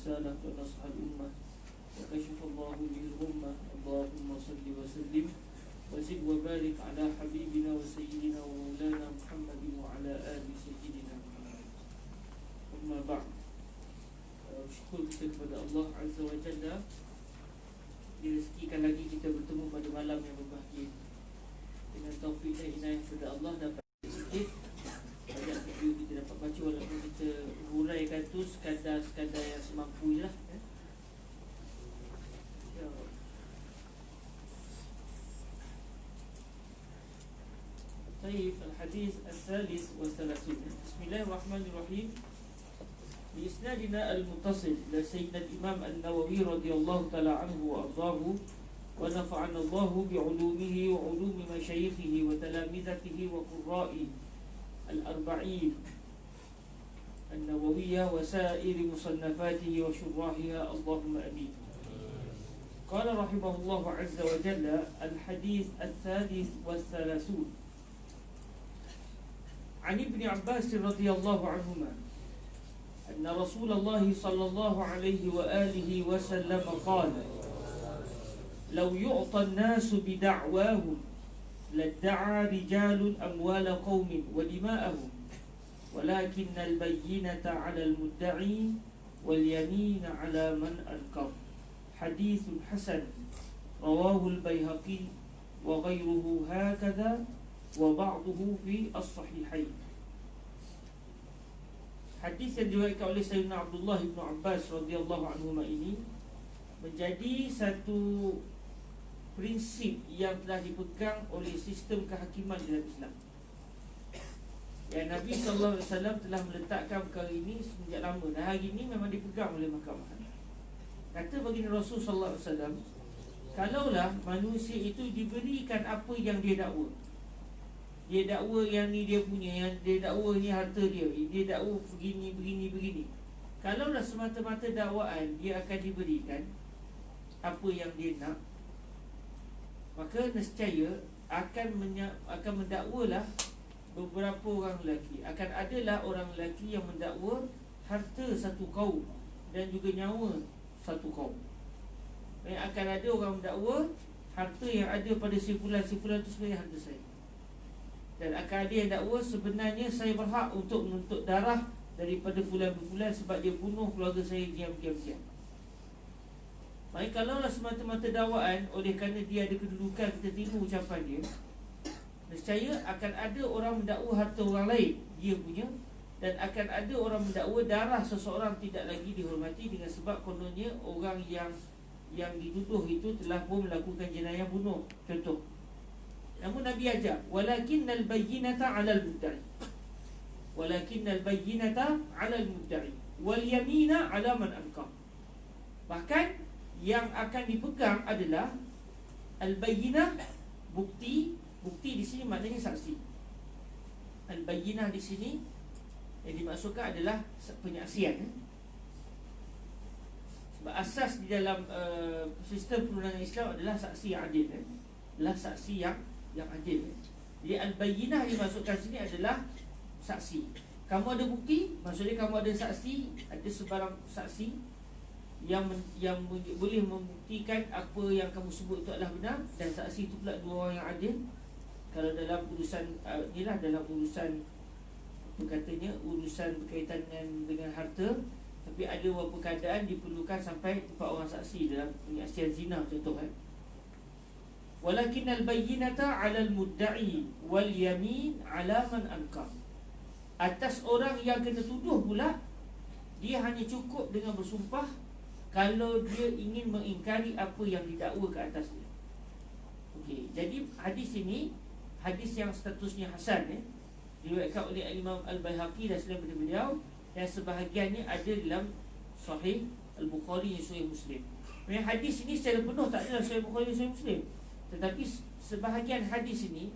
الرسالة ونصح الأمة وكشف الله به الغمة. اللهم صل وسلم وزد وبارك على حبيبنا وسيدنا ومولانا محمد وعلى آل سيدنا محمد. أما بعد, syukur kita kepada Allah Azza wa Jalla direzekikan lagi kita bertemu pada malam yang berbahagia. Dengan taufik dan inayah kepada Allah dapat sedikit banyak video kita dapat baca, walaupun kita huraikan tu sekadar yang semampu je lah. Baik, al-hadis al-thalith wa thalathun. Bismillahirrahmanirrahim. بإسنادنا المتصل إلى سيدنا الإمام النووي رضي الله تعالى عنه وأرضاه ونفعنا الله بعلومه وعلوم مشايخه وتلامذته وقرائه الأربعين النووية وسائر مصنفاته وشراحها اللهم آمين. قال رحمه الله عز وجل: الحديث الثالث والثلاثون عن ابن عباس رضي الله عنهما أن رسول الله صلى الله عليه وآله وسلم قال: لو يعطى الناس بدعواهم لادعى رجال أموال قوم ودماءهم ولكن البينة على المدعي واليمين على من أنكر. حديث حسن رواه البيهقي وغيره هكذا وبعضه في الصحيحين. Hadis yang diriwayatkan oleh Sayyidina Abdullah bin Abbas radhiyallahu anhuma ini menjadi satu prinsip yang telah dipegang oleh sistem kehakiman dalam Islam. Yang Nabi sallallahu alaihi wasallam telah meletakkan perkara ini sejak lama dan hari ini memang dipegang oleh mahkamah. Kata baginda Rasul sallallahu alaihi wasallam, kalaulah manusia itu diberikan apa yang dia dakwa, dia dakwa yang ni dia punya, yang dia dakwa ni harta dia dakwa begini. Kalaulah semata-mata dakwaan dia akan diberikan apa yang dia nak, maka nescaya akan mendakwalah beberapa orang lelaki. Akan adalah orang lelaki yang mendakwa harta satu kaum dan juga nyawa satu kaum. Yang akan ada orang mendakwa harta yang ada pada si fulan itu sebenarnya harta saya. Dan akan ada yang dakwa sebenarnya saya berhak untuk menuntut darah daripada fulan-fulan sebab dia bunuh keluarga saya diam. Maka kalaulah semata-mata dakwaan oleh kerana dia ada kedudukan kita terima ucapan dia, nescaya akan ada orang mendakwa harta orang lain dia punya, dan akan ada orang mendakwa darah seseorang tidak lagi dihormati dengan sebab kononnya orang yang dituduh itu telah pun melakukan jenayah bunuh, contoh. Namun Nabi ajar, walakinnal bayyinata 'alal mudda'i. Walakinnal bayyinata 'alal mudda'i wal yamina 'ala man ankar. Bahkan yang akan dipegang adalah al-bayyinah, bukti di sini maknanya saksi. Al-bayyinah di sini yang dimaksudkan adalah penyaksian. Sebab asas di dalam sistem perundangan Islam adalah saksi yang adil, adalah saksi yang adil. Jadi al-bayyinah dimaksudkan sini adalah saksi. Kamu ada bukti, maksudnya kamu ada saksi, ada sebarang saksi yang boleh membuktikan apa yang kamu sebut itu adalah benar, dan saksi itu pula dua orang yang adil. Kalau dalam urusan inilah dalam urusan apa katanya, urusan berkaitan dengan harta, tapi ada beberapa keadaan diperlukan sampai 4 orang saksi dalam penyaksian zina contoh kan. Walakinnal bayyinata 'alal mudda'i wal yamin 'ala man ankar. Atas orang yang kena tuduh pula, dia hanya cukup dengan bersumpah kalau dia ingin mengingkari apa yang didakwa ke atasnya. Okey, jadi hadis ini hadis yang statusnya hasan, diriwayatkan oleh Imam Al-Baihaqi dan selain daripada beliau, dan sebahagiannya ada dalam Sahih Al-Bukhari dan Sahih Muslim. Memang hadis ini secara penuh tak adalah Sahih Bukhari dan Sahih Muslim, tetapi sebahagian hadis ini,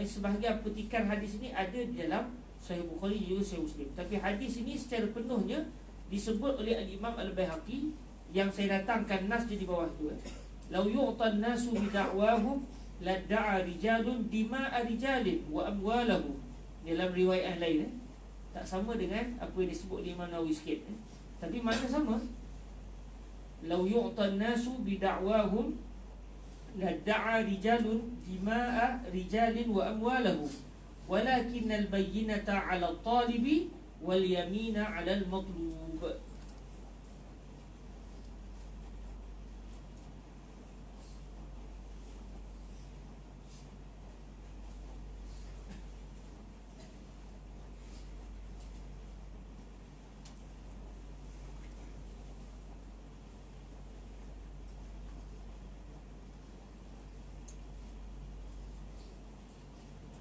sebahagian petikan hadis ini ada di dalam Sahih Bukhari dan Sahih Muslim. Tapi hadis ini secara penuhnya disebut oleh Al-Imam Al-Baihaqi yang saya datangkan nas di bawah tu. Lau yu'tan nasu bida'wahum ladda'a rijalun dima'a rijalin wa amwalahum. Dalam riwayat lain tak sama dengan apa yang disebut di Imam Nawawi sikit, tapi makna sama. "Law yu'ta an-nasu bida'wahum ladda'a rijalun dima'a rijalin wa amwalahum walakin al-bayyinata 'ala at-talibi wal yamina 'ala al-matlub."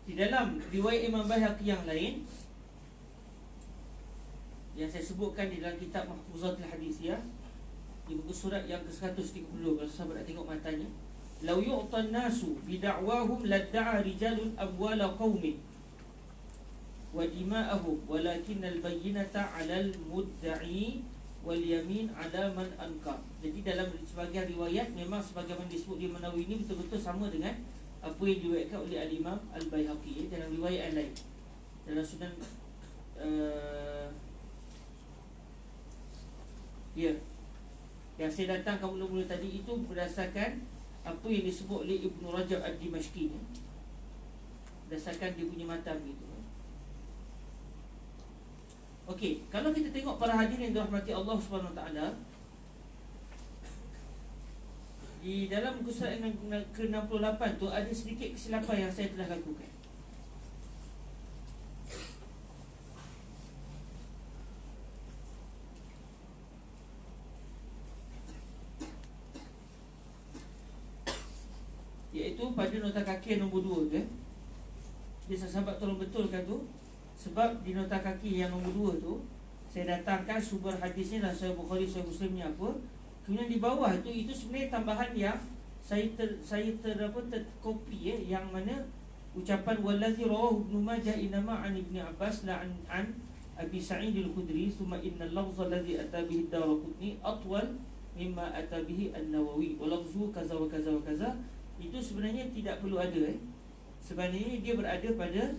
Di dalam riwayat Imam Baihaqi yang lain yang saya sebutkan di dalam kitab Mahfuzatul Hadithiyah di buku surat yang ke-130, kalau sahabat nak tengok matanya, "Law yu'ta an-nasu bida'wahum ladda'a rijalun amwala qaumin wa dima'ahum walakin al-bayyinata 'alal mudda'i wal yamin 'ala man ankar." Jadi dalam sebagian riwayat memang sebagaimana disebut di Manawi ini betul-betul sama dengan apa yang diriwayatkan oleh Al-Imam Al-Baihaqi dalam riwayat yang lain dalam Sunan yang saya datangkan mula-mula tadi itu berdasarkan apa yang disebut oleh Ibn Rajab Ad-Dimashqi, berdasarkan dia punya matan gitu. Okey, kalau kita tengok para hadirin yang dirahmati Allah Subhanahu Wa Taala, di dalam muka surat yang ke-68 tu ada sedikit kesilapan yang saya telah lakukan. Iaitu pada nota kaki yang nombor 2 tu dia sahabat tolong betulkan tu. Sebab di nota kaki yang nombor 2 tu saya datangkan sumber hadisnya dalam Sahih Bukhari, Sahih Muslim ni apa. Kemudian di bawah itu sebenarnya tambahan yang saya terkopi yang mana ucapan wallazi rawahu Ibnu Majah inama an Ibnu Abbas la an Abi Sa'id al-Khudri thumma innal lafza alladhi ata bihi ad-Darqutni atwal mimma ata bihi an-Nawawi wa lafzu kaza wa kaza wa kaza. Itu sebenarnya tidak perlu ada Sebenarnya dia berada pada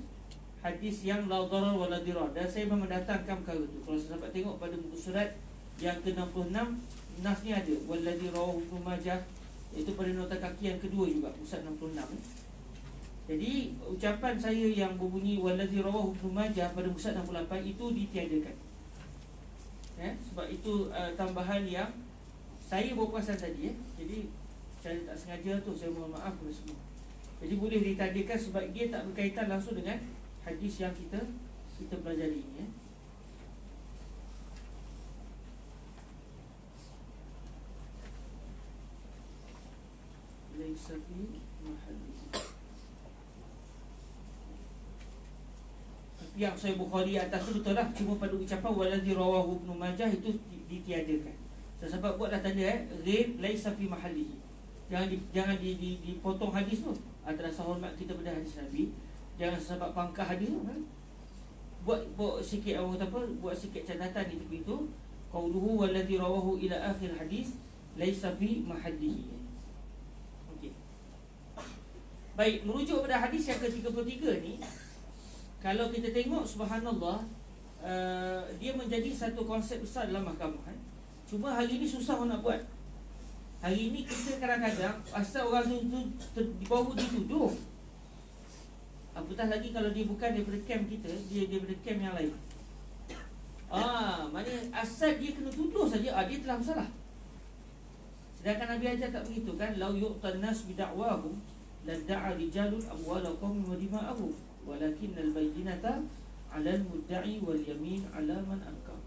hadis yang la darar wa la dirar, dan saya memang mendatangkan perkara tu. Kalau sahabat tengok pada muka surat yang ke-66 nas ni ada wallazi rawahu Ibnu Majah, iaitu pada nota kaki yang kedua juga pusat 66. Jadi ucapan saya yang berbunyi wallazi rawahu Ibnu Majah pada pusat 68 itu ditiadakan. Sebab itu tambahan yang saya berpuasan tadi Jadi saya tak sengaja tu, saya mohon maaf kepada semua. Jadi boleh ditadikan sebab dia tak berkaitan langsung dengan hadis yang kita pelajari ini Laisa fi mahallihi. Tapi yang Sahih Bukhari atas tu betul lah, cuma pada ucapan waladhi rawahu Ibnu Majah itu ditiadakan. Sebab buatlah tanda ghair laisa fi mahallihi. Jangan dipotong hadis tu. Antara hormat kita pada hadis Nabi, jangan sebab pangkah hadis tu buat sikit buat sikit catatan di tepi tu, qauluhu waladhi rawahu ila akhir hadis laisa fi mahallihi. Baik, merujuk pada hadis yang ke-33 ni, kalau kita tengok subhanallah, dia menjadi satu konsep besar dalam mahkamah. Cuma hari ni susah nak buat. Hari ni kita kadang-kadang asal orang tu baru dituduh, apatah lagi kalau dia bukan daripada camp kita, dia daripada camp yang lain. Maknanya asal dia kena tuduh saja, dia telah bersalah. Sedangkan Nabi ajar tak begitu kan, lau yu'tan nas bida'wahum ladda'a rijalun amwala qaumin wa dima'ahum walakinnal bayyinata 'alal mudda'i wal yamin 'ala man ankar.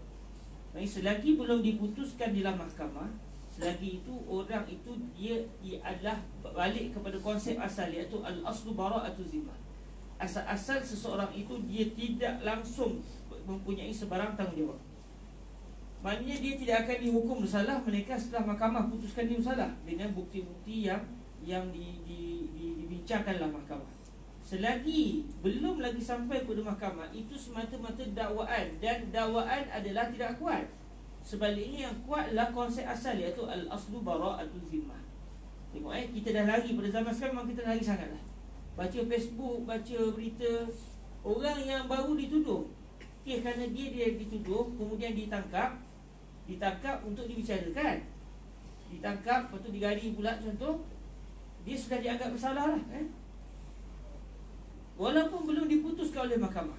Maksudnya selagi belum diputuskan dalam mahkamah, selagi itu orang itu dia adalah balik kepada konsep asal, iaitu al-aslu bara'atu zimmah. Asal-asal seseorang itu dia tidak langsung mempunyai sebarang tanggungjawab. Maknanya dia tidak akan dihukum bersalah melainkan setelah mahkamah putuskan dia bersalah dengan bukti-bukti yang dibincangkan dalam mahkamah. Selagi belum lagi sampai pada mahkamah, itu semata-mata dakwaan, dan dakwaan adalah tidak kuat. Sebaliknya yang kuat adalah konsep asal, iaitu al-aslu bara'atu zimmah. Tengok kita dah lari pada zaman sekarang, memang kita dah lari sangatlah. Baca Facebook, baca berita, orang yang baru dituduh, kerana dia dituduh, kemudian ditangkap untuk dibicarakan. ditangkap, lepas tu digari pula contoh, dia sudah dianggap bersalah lah, walaupun belum diputuskan oleh mahkamah.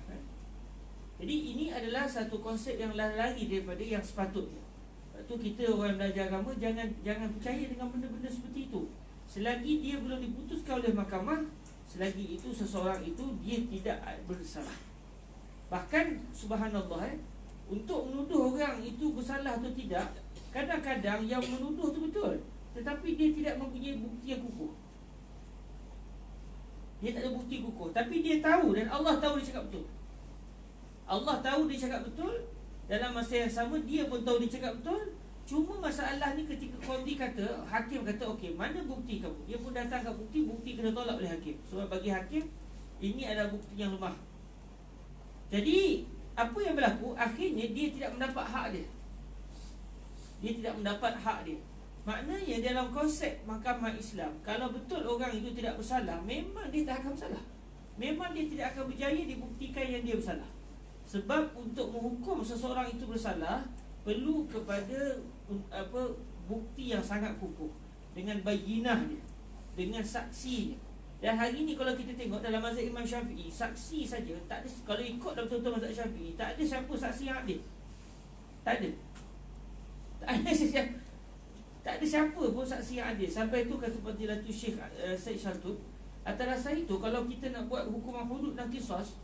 Jadi ini adalah satu konsep yang lari daripada yang sepatutnya. Lepas tu kita orang belajar agama jangan percaya dengan benda-benda seperti itu. Selagi dia belum diputuskan oleh mahkamah, selagi itu seseorang itu dia tidak bersalah. Bahkan subhanallah, untuk menuduh orang itu bersalah atau tidak, kadang-kadang yang menuduh itu betul, tetapi dia tidak mempunyai bukti yang kukuh. Dia tak ada bukti kukuh, tapi dia tahu, dan Allah tahu dia cakap betul. Allah tahu dia cakap betul. Dalam masa yang sama dia pun tahu dia cakap betul. Cuma masalah ni ketika qadhi kata, hakim kata, okey, mana bukti kamu? Dia pun datangkan bukti kena tolak oleh hakim. Sebab bagi hakim, ini adalah bukti yang lemah. Jadi apa yang berlaku? Akhirnya dia tidak mendapat hak dia. Dia tidak mendapat hak dia. Maknanya dalam konsep mahkamah Islam, kalau betul orang itu tidak bersalah, memang dia tak akan bersalah. Memang dia tidak akan berjaya dibuktikan yang dia bersalah. Sebab untuk menghukum seseorang itu bersalah, perlu kepada bukti yang sangat kukuh, dengan bayinah dia, dengan saksi dia. Dan hari ni kalau kita tengok dalam mazhab Imam Syafi'i, saksi saja tak ada. Kalau ikut dalam betul-betul mazhab Syafi'i, tak ada siapa saksi yang adil. Tak ada. Tak ada siapa pun saksi yang adil. Sampai tu kata Fadilatul Syekh Syed Shaltut, atas dasar itu kalau kita nak buat hukuman hudud dan qisas,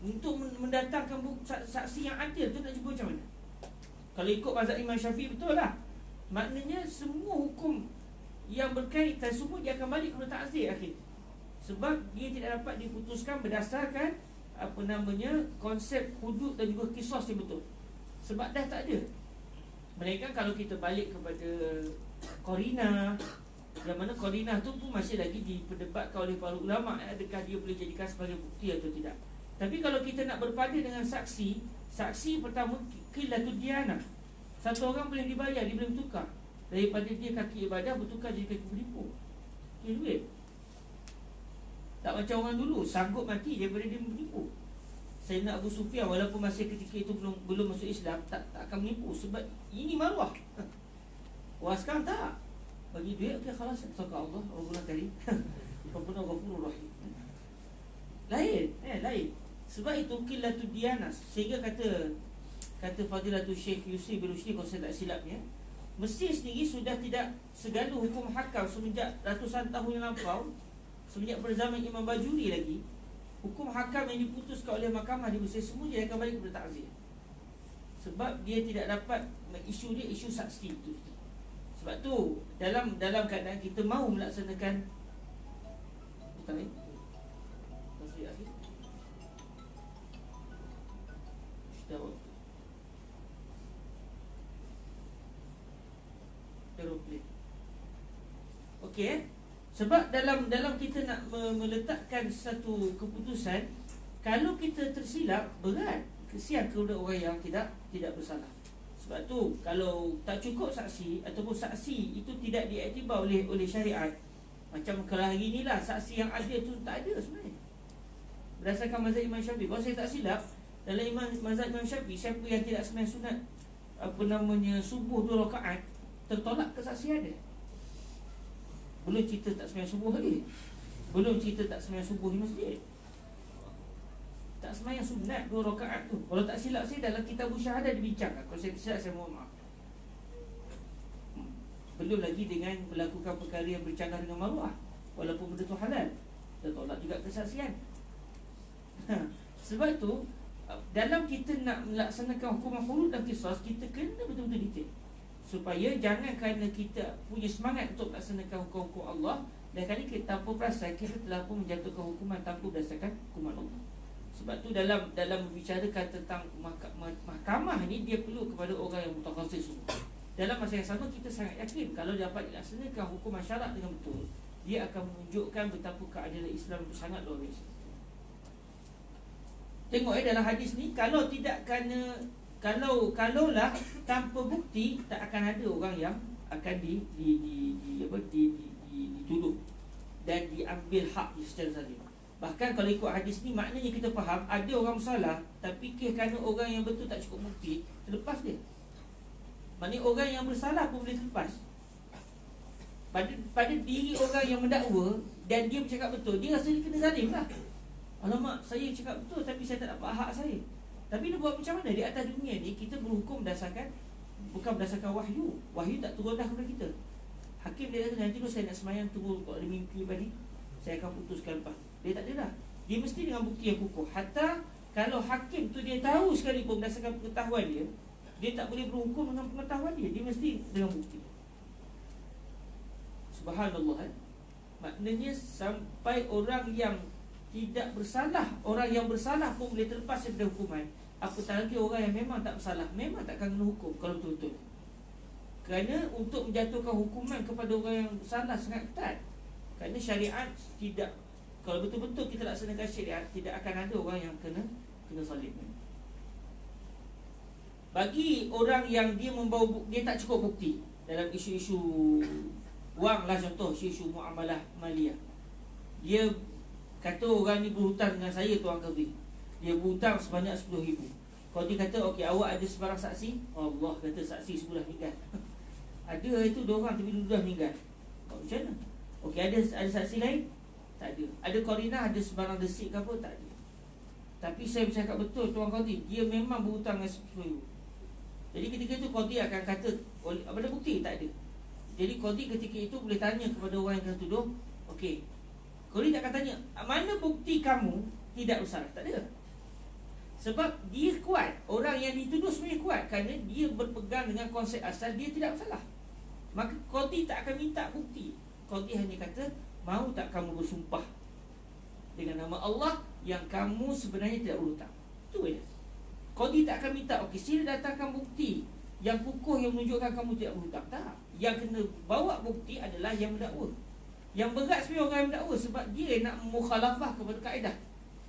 untuk mendatangkan saksi yang adil tu nak cuba macam mana? Kalau ikut mazhab Imam Syafi'i betul lah, maknanya semua hukum yang berkaitan semua dia akan balik kepada ta'zir akhir. Sebab dia tidak dapat diputuskan berdasarkan konsep hudud dan juga qisas yang betul. Sebab dah tak ada. Mereka kalau kita balik kepada qarinah, yang mana qarinah tu pun masih lagi diperdebatkan oleh para ulama, adakah dia boleh jadikan sebagai bukti atau tidak. Tapi kalau kita nak berpada dengan saksi, saksi pertama qillatud diyanah. Satu orang boleh dibayar, dia boleh bertukar. Daripada dia kaki ibadah bertukar jadi kaki penipu. Dia duit. Tak macam orang dulu sanggup mati daripada dia menipu. Sayyidina Abu Sufyan walaupun masih ketika itu belum masuk Islam, tak akan menipu sebab ini maruah. Wah sekarang tak. Bagi duit, okey khalas, saka Allah, Rabbuna Karim. Rabbuna Ghafurur Rahim. Lain. Sebab itu qillatud diyanah. Sehingga kata Fadilatul Syekh Yusri bin Rushdi, kalau saya tak silapnya, Mesir sendiri sudah tidak segala hukum hakam semenjak ratusan tahun yang lampau, semenjak berzaman Imam Bajuri lagi, hukum hakam yang diputuskan oleh mahkamah di Mesir semua dia akan balik kepada ta'zir. Sebab dia tidak dapat isu saksi itu. Sebab tu dalam keadaan kita mahu melaksanakan okey, sebab dalam kita nak meletakkan satu keputusan, kalau kita tersilap berat, kesian kepada orang yang tidak bersalah. Sebab tu kalau tak cukup saksi ataupun saksi itu tidak diiktibar oleh syariat, macam kalau hari inilah saksi yang adil tu tak ada sebenarnya. Berdasarkan mazhab Imam Syafi'i, kalau saya tak silap, dalam mazhab Imam Syafi'i, siapa yang tidak sembahyang sunat subuh 2 rakaat, tertolak kesaksian dia. Belum cerita tak sembahyang subuh lagi. Belum cerita tak sembahyang subuh di masjid. Tak sembahyang sunat 2 rakaat tu. Kalau tak silap saya dalam kitab syahadah dibincangkan. Kalau saya silap saya mohon maaf. Belum lagi dengan melakukan perkara yang bercanggah dengan maruah, walaupun benda tu halal, tertolak juga kesaksian. Sebab itu dalam kita nak melaksanakan hukuman hudud dan qisas, kita kena betul-betul detail, supaya jangan kerana kita punya semangat untuk melaksanakan hukum-hukum Allah, dan kali kita tanpa perasan kita telah pun menjatuhkan hukuman tanpa berdasarkan hukuman Allah. Sebab tu dalam membicarakan tentang mahkamah ni, dia perlu kepada orang yang mutakhassis semua. Dalam masa yang sama kita sangat yakin kalau dapat dilaksanakan hukuman syarak dengan betul, dia akan menunjukkan betapa keadilan Islam itu sangat luar biasa. Tengok dalam hadis ni, kalau kalaulah tanpa bukti, tak akan ada orang yang akan dituduh dan diambil hak secara zalim. Bahkan kalau ikut hadis ni, maknanya kita faham ada orang salah, tapi kerana orang yang betul tak cukup bukti, terlepas dia. Maknanya orang yang bersalah pun boleh terlepas. Pada diri orang yang mendakwa dan dia bercakap betul, dia rasa dia kena zalim lah. Alamak, saya cakap betul tapi saya tak dapat hak saya. Tapi dia buat macam mana? Di atas dunia ni kita berhukum berdasarkan, bukan berdasarkan wahyu. Wahyu tak turun dah kepada kita. Hakim dia kata nanti tu saya nak semayang, tunggu kalau ada mimpi balik, saya akan putuskan lepas. Dia tak ada dah. Dia mesti dengan bukti yang kukuh. Hatta kalau hakim tu dia tahu sekalipun berdasarkan pengetahuan dia, dia tak boleh berhukum dengan pengetahuan dia. Dia mesti dengan bukti. Subhanallah. Maknanya sampai orang yang tidak bersalah, orang yang bersalah pun boleh terlepas daripada hukuman. Apatah lagi orang yang memang tak bersalah, memang takkan kena hukum kalau betul-betul. Kerana untuk menjatuhkan hukuman kepada orang yang bersalah sangat ketat. Kerana syariat tidak, kalau betul-betul kita laksanakan syariat, tidak akan ada orang yang kena zalim. Bagi orang yang dia membawa, dia tak cukup bukti dalam isu-isu wang lah, contoh isu-isu muamalah maliyah. Dia kata orang ni berhutang dengan saya, tuan Qadhi, dia berhutang sebanyak 10,000. Kalau dia kata okey, awak ada sebarang saksi? Allah kata saksi sebelah meninggal. Ada itu dua orang tapi dua meninggal. Macam mana? Okey, ada saksi lain? Tak ada. Ada korinah, ada sebarang desik ke apa? Tak ada. Tapi saya bercakap betul, tuan Qadhi, dia memang berhutang dengan 10,000. Jadi ketika itu Qadhi akan kata, ada bukti? Tak ada. Jadi Qadhi ketika itu boleh tanya kepada orang yang kena tuduh, okey, Qadhi tak akan tanya, mana bukti kamu tidak bersalah? Tak ada. Sebab dia kuat, orang yang dituduh sebenarnya kuat, kerana dia berpegang dengan konsep asal dia tidak bersalah. Maka Qadhi tak akan minta bukti. Qadhi hanya kata, mahu tak kamu bersumpah dengan nama Allah yang kamu sebenarnya tidak berhutang? Itu je. Qadhi tak akan minta, okey, sila datangkan bukti yang kukuh yang menunjukkan kamu tidak berhutang. Tak. Yang kena bawa bukti adalah yang mendakwa. Yang berat sebenarnya orang yang mendakwa, sebab dia nak mukhalafah kepada kaedah.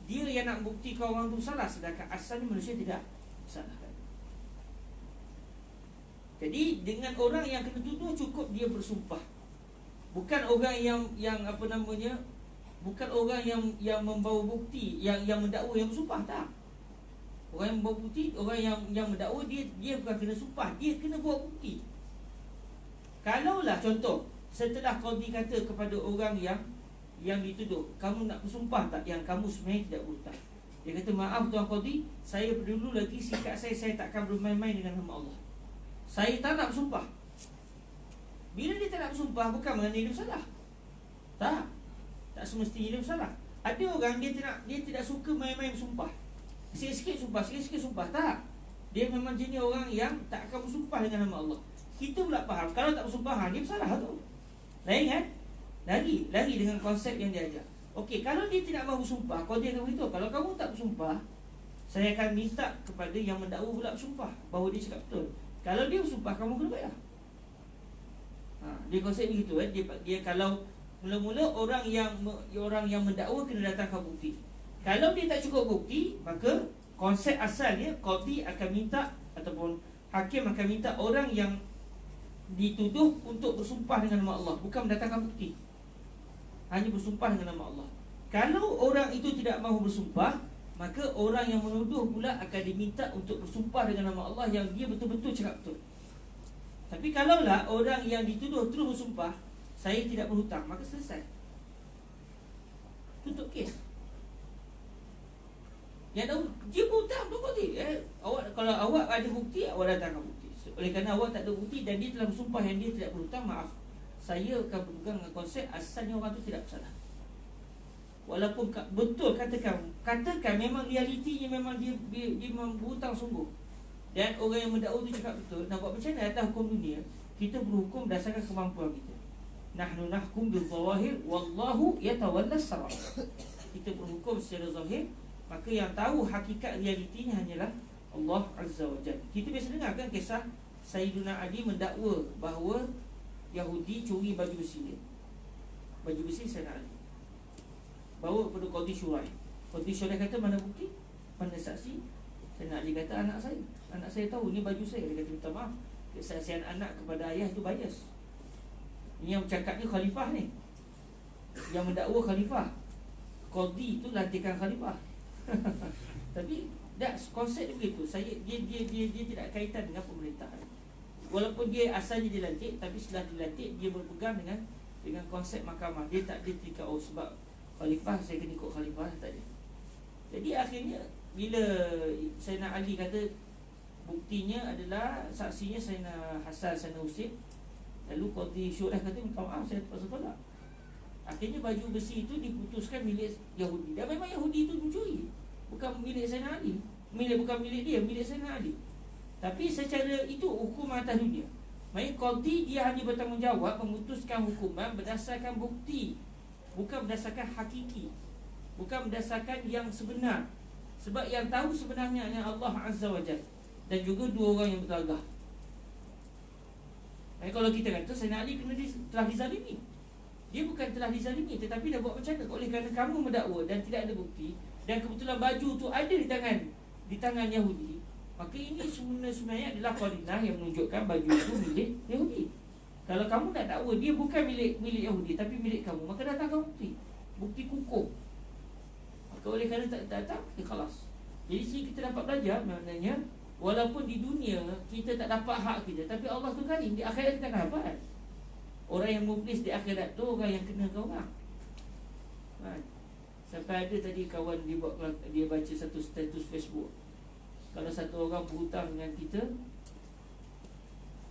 Dia yang nak buktikan orang itu salah, sedangkan asalnya manusia tidak salah. Jadi dengan orang yang kena tuduh cukup dia bersumpah. Bukan orang yang apa namanya, bukan orang yang membawa bukti, yang mendakwa yang bersumpah, tak. Orang yang membawa bukti, orang yang mendakwa, dia bukan kena sumpah, dia kena bawa bukti. Kalaulah contoh, setelah Qadhi kata kepada orang yang dituduh, kamu nak bersumpah tak yang kamu sebenarnya tidak berhutang? Dia kata, maaf tuan Qadhi, saya dulu lagi sikap saya takkan bermain-main dengan nama Allah. Saya tak nak bersumpah. Bila dia tak nak bersumpah, bukan kerana dia bersalah. Tak semestinya dia bersalah. Ada orang dia tidak suka main-main bersumpah. Sikit-sikit sumpah. Tak. Dia memang jenis orang yang tak akan bersumpah dengan nama Allah. Kita pula faham, kalau tak bersumpah, dia bersalah tu. Lain kan? Lari dengan konsep yang dia ajar. Okey, kalau dia tidak mahu bersumpah, kalau dia akan beritahu, kalau kamu tak bersumpah, saya akan minta kepada yang mendakwa pula bersumpah bahawa dia cakap betul. Kalau dia bersumpah, kamu kena bayar. Dia konsep begitu. Dia kalau mula-mula orang yang mendakwa kena datangkan bukti. Kalau dia tak cukup bukti, maka konsep asalnya Qadhi akan minta, ataupun hakim akan minta orang yang dituduh untuk bersumpah dengan nama Allah, bukan mendatangkan bukti, hanya bersumpah dengan nama Allah. Kalau orang itu tidak mahu bersumpah, maka orang yang menuduh pula akan diminta untuk bersumpah dengan nama Allah yang dia betul-betul cakap betul. Tapi kalaulah orang yang dituduh terus bersumpah, saya tidak berhutang, maka selesai, tutup kes. Yang tahu dia berhutang tu bukti. Kalau awak ada bukti, awak datangkan bukti. Oleh kerana awak tak ada bukti dan dia telah bersumpah yang dia tidak berhutang, maaf, saya akan berpegang dengan konsep asalnya orang tu tidak bersalah. Walaupun betul katakan memang realitinya memang dia memang berhutang sungguh, dan orang yang mendakwa tu cakap betul. Nak buat macam mana atas hukum dunia? Kita berhukum berdasarkan kemampuan kita. Nahnu nahkum bil zawahir wallahu yatawalla sarar. Kita berhukum secara zahir, maka yang tahu hakikat realitinya hanyalah Allah Azza wa Jalla. Kita biasa dengar kan kisah Sayyidina Ali mendakwa bahawa Yahudi curi baju besi dia. Baju besi Sayyidina Ali bawa kepada Qadhi Syurai. Qadhi Syurai kata, mana bukti? Mana saksi? Sayyidina Ali kata, anak saya tahu ni baju saya. Dia kata, minta maaf, kesaksian anak kepada ayah itu bias. Ini yang bercakap ni khalifah ni, yang mendakwa khalifah. Qadhi itu lantikan khalifah. Tapi konsep dia begitu. Dia tidak kaitan dengan pemerintahan. walaupun dia asalnya dilantik, tapi setelah dilantik dia berpegang dengan konsep mahkamah. Dia tak ada tingkat sebab khalifah saya kena ikut khalifah, tak ada. Jadi akhirnya bila Sayyidina Ali kata buktinya adalah saksinya Sayyidina Hasan, Sayyidina Husain, lalu Qadhi Syurah kata minta maaf saya terpaksa tolak. Akhirnya baju besi itu diputuskan milik Yahudi. Dan memang Yahudi itu mencuri, bukan milik Sayyidina Ali, bukan milik dia, milik Sayyidina Ali. Tapi secara itu hukum atas dunia. Maksudnya Qadhi dia hanya bertanggungjawab memutuskan hukuman berdasarkan bukti, bukan berdasarkan hakiki, bukan berdasarkan yang sebenar. Sebab yang tahu sebenarnya hanya Allah Azza wa Jalla dan juga dua orang yang bertelagah. Kalau kita kata Sayyidina Ali telah dizalimi, dia bukan telah dizalimi, tetapi dah buat macam mana? Oleh kerana kamu mendakwa dan tidak ada bukti, dan kebetulan baju tu ada di tangan Yahudi, maka ini sebenarnya adalah qarinah yang menunjukkan baju itu milik Yahudi. Kalau kamu nak dakwa dia bukan milik Yahudi tapi milik kamu, maka datangkan bukti kukuh. Maka oleh kerana tak datang, kita khalas. Jadi sini kita dapat belajar maknanya walaupun di dunia kita tak dapat hak kita, tapi Allah tu karim, di akhirat kita akan dapat. Orang yang muflis di akhirat tu orang yang kena kau orang. Sampai ada tadi kawan dia baca satu status Facebook, kalau satu orang berhutang dengan kita,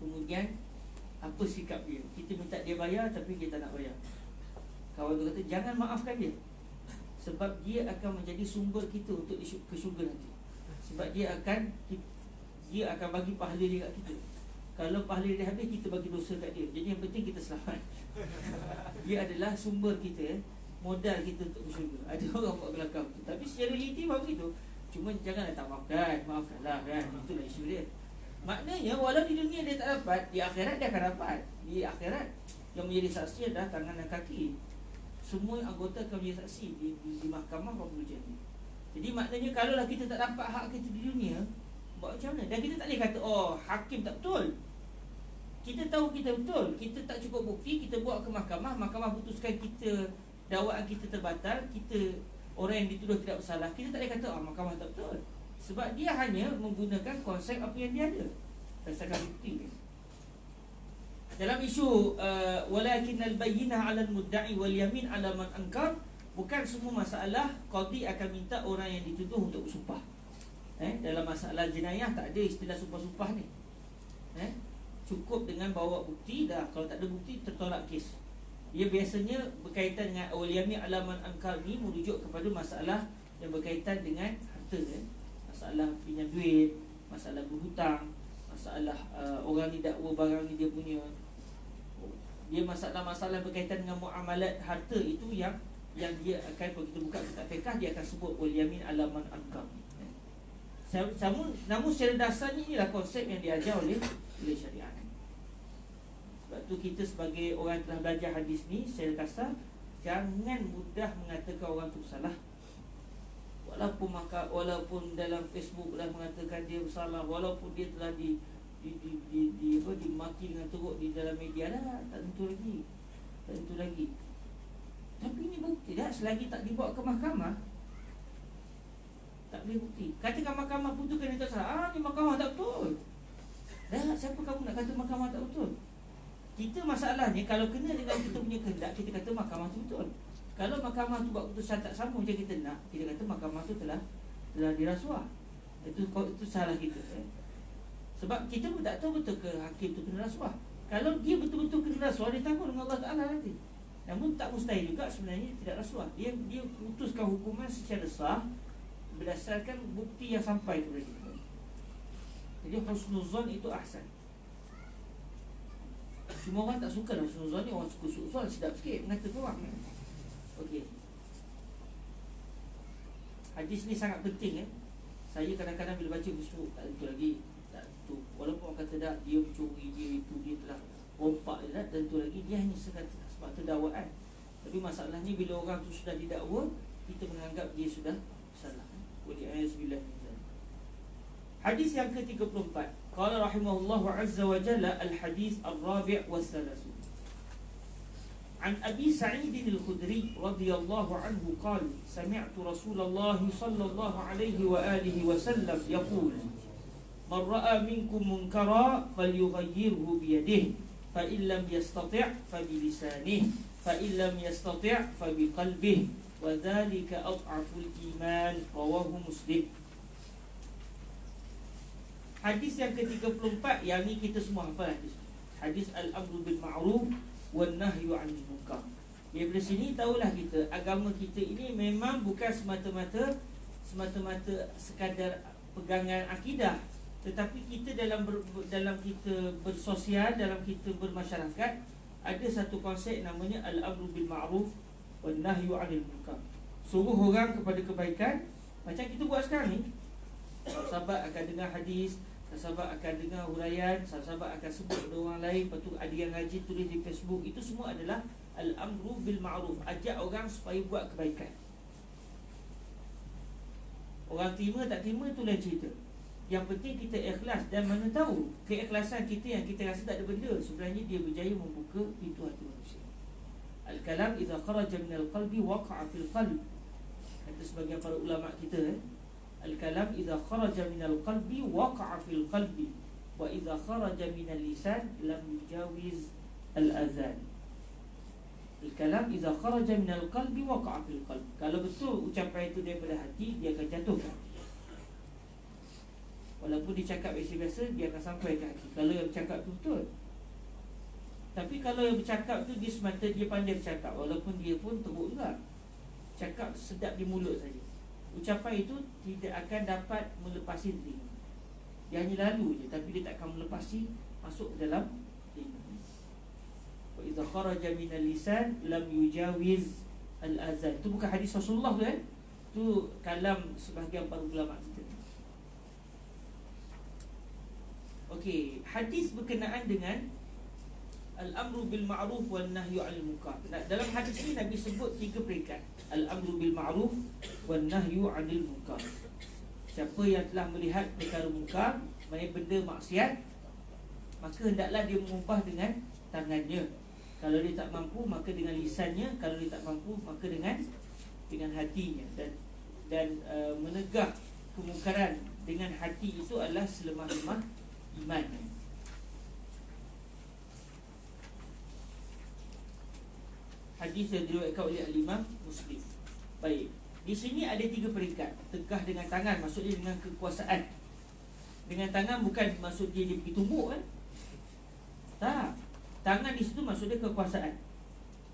kemudian apa sikap dia? Kita minta dia bayar tapi kita tak nak bayar. Kawan tu kata jangan maafkan dia, sebab dia akan menjadi sumber kita untuk ke syurga nanti. Sebab dia akan bagi pahala dia kat kita. Kalau pahala dia habis, kita bagi dosa kat dia. Jadi yang penting kita selamat. Dia adalah sumber kita, modal kita untuk ke syurga. Ada orang buat belakang tu, tapi secara realiti baru itu. Cuma janganlah tak maafkanlah kan. Itulah isu dia. Maknanya walau di dunia dia tak dapat, di akhirat dia akan dapat. Di akhirat yang menjadi saksi adalah tangan dan kaki. Semua anggota akan menjadi saksi di mahkamah Rabbul Jannah. Jadi maknanya kalaulah kita tak dapat hak kita di dunia, buat macam mana? Dan kita tak boleh kata hakim tak betul. Kita tahu kita betul, kita tak cukup bukti, kita buat ke mahkamah, mahkamah putuskan kita, dakwaan kita terbatal, kita orang yang dituduh tidak bersalah, kita tak boleh kata mahkamah tak betul. Sebab dia hanya menggunakan konsep apa yang dia ada berdasarkan bukti. Dalam isu walakinnal bayyinah 'alal mudda'i wal yamin 'ala man ankar, bukan semua masalah qadi akan minta orang yang dituduh untuk bersumpah. Dalam masalah jenayah tak ada istilah sumpah-sumpah ni. Cukup dengan bawa bukti dah. Kalau tak ada bukti, tertolak kes. Dia biasanya berkaitan dengan wal yamin 'ala man ankar ni merujuk kepada masalah yang berkaitan dengan harta, masalah pinjam duit, masalah berhutang, masalah orang ni dakwa barang ni dia punya. Dia masalah-masalah berkaitan dengan muamalat harta, itu yang dia akan, kalau kita buka kitab fiqh, dia akan sebut wal yamin 'ala man ankar. Namun secara dasarnya inilah konsep yang diajar oleh syariat. Sebab tu kita sebagai orang yang telah belajar hadis ni secara kasar, jangan mudah mengatakan orang tu salah. Walaupun dalam Facebook telah mengatakan dia bersalah, walaupun dia telah dimaki dengan teruk di dalam media, tak tentu lagi. Tapi ini bukti dah, selagi tak dibawa ke mahkamah, tak boleh bukti. Katakan mahkamah putuskan dia tak salah, ni mahkamah tak betul. Dah, siapa kamu nak kata mahkamah tak betul? Kita masalahnya kalau kena dengan kita punya kehendak, kita kata mahkamah tu betul. Kalau mahkamah tu buat keputusan tak sama macam kita nak, kita kata mahkamah tu telah dirasuah. Itu salah kita. Sebab kita pun tak tahu betul ke hakim tu kena rasuah. Kalau dia betul-betul kena rasuah, dia tanggung dengan Allah Ta'ala nanti. Namun tak mustahil juga sebenarnya tidak rasuah. Dia putuskan hukuman secara sah berdasarkan bukti yang sampai kepada kita. Jadi husnuzan itu ahsan. Cuma orang tak suka lah husnuzan ni. Orang suka su'uzan, sedap sikit mengatakan orang. Okey. Hadis ni sangat penting. Saya kadang-kadang bila baca buku, tak tentu lagi, tak tentu. Walaupun orang kata dah dia mencuri, dia telah rompak, tak tentu lagi. Dia hanya sebab terdakwaan. Tapi masalahnya bila orang tu sudah didakwa, kita menganggap dia sudah salah. Waliyahzubillah. Hadis yang ke-34. Qala rahimahullahu azza wa jalla al-hadis al-rabi' wa thalathun. An Abi Sa'id al-Khudri radhiyallahu anhu qala sami'tu Rasulullah sallallahu alaihi wa alihi wa sallam yaqul man ra'a minkum munkara falyughayyirhu bi yadihi fa in lam yastati' fa bi lisanihi fa in lam yastati' fa bi qalbihi wa dhalika adhaful iman. Rawahu Muslim. Hadis yang ke-34, yang ni kita semua hafal hadis. Hadis al-amru bil ma'ruf wan nahyu 'anil munkar. Daripada sini tahulah kita, agama kita ini memang bukan semata-mata sekadar pegangan akidah, tetapi kita dalam kita bersosial, dalam kita bermasyarakat, ada satu konsep namanya al-amru bil ma'ruf wan nahyu 'anil munkar. Suruh orang kepada kebaikan, macam kita buat sekarang ni. Sahabat akan dengar hadis, sahabat akan dengar huraian, sahabat akan sebut kepada orang lain, lepas tu ada yang ngaji tulis di Facebook. Itu semua adalah al-amru bil ma'ruf, ajak orang supaya buat kebaikan. Orang terima tak terima tu lain cerita. Yang penting kita ikhlas, dan mana tahu keikhlasan kita yang kita rasa tak ada benda, sebenarnya dia berjaya membuka pintu hati manusia. Al-kalam idza kharaja minal qalbi waqa'a fil qalb. Kata sebagian para ulama kita, al-kalam idza kharaja minal qalbi waqa'a fil qalbi wa idza kharaja minal lisan lam yujawiz al-azan. Al-kalam idza kharaja minal qalbi waqa'a fil qalb. Kalau betul ucapan itu daripada hati, dia akan jatuh ke hati. Walaupun dia cakap biasa-biasa, dia akan sampai ke hati kalau yang bercakap itu betul. Tapi kalau yang bercakap tu dia semata dia pandai bercakap, walaupun dia pun teruk juga, cakap sedap di mulut saja, ucapan itu tidak akan dapat melepasi telinga. Dia hanya lalu je, tapi dia tak akan melepasi, masuk ke dalam telinga. Wa idza kharaja minal lisan lam yujawiz al-azan. Itu bukan hadis Rasulullah tu kan? Tu kalam sebahagian para ulama kita. Okey, hadis berkenaan dengan al-amru bil ma'ruf wan nahyu 'anil munkar. Dalam hadis ini Nabi sebut 3 peringkat. Al-amru bil ma'ruf wan nahyu 'anil munkar. Siapa yang telah melihat perkara munkar, maknanya benda maksiat, maka hendaklah dia mengubah dengan tangannya. Kalau dia tak mampu, maka dengan lisannya. Kalau dia tak mampu, maka dengan hatinya. Dan menegah kemungkaran dengan hati itu adalah selemah-lemah iman. Hadis yang diriwayatkan oleh Al-Imam Muslim. Baik, di sini ada 3 peringkat. Tegah dengan tangan, maksudnya dengan kekuasaan. Dengan tangan bukan maksud dia pergi tumbuk kan? Tak. Tangan di situ maksud dia kekuasaan.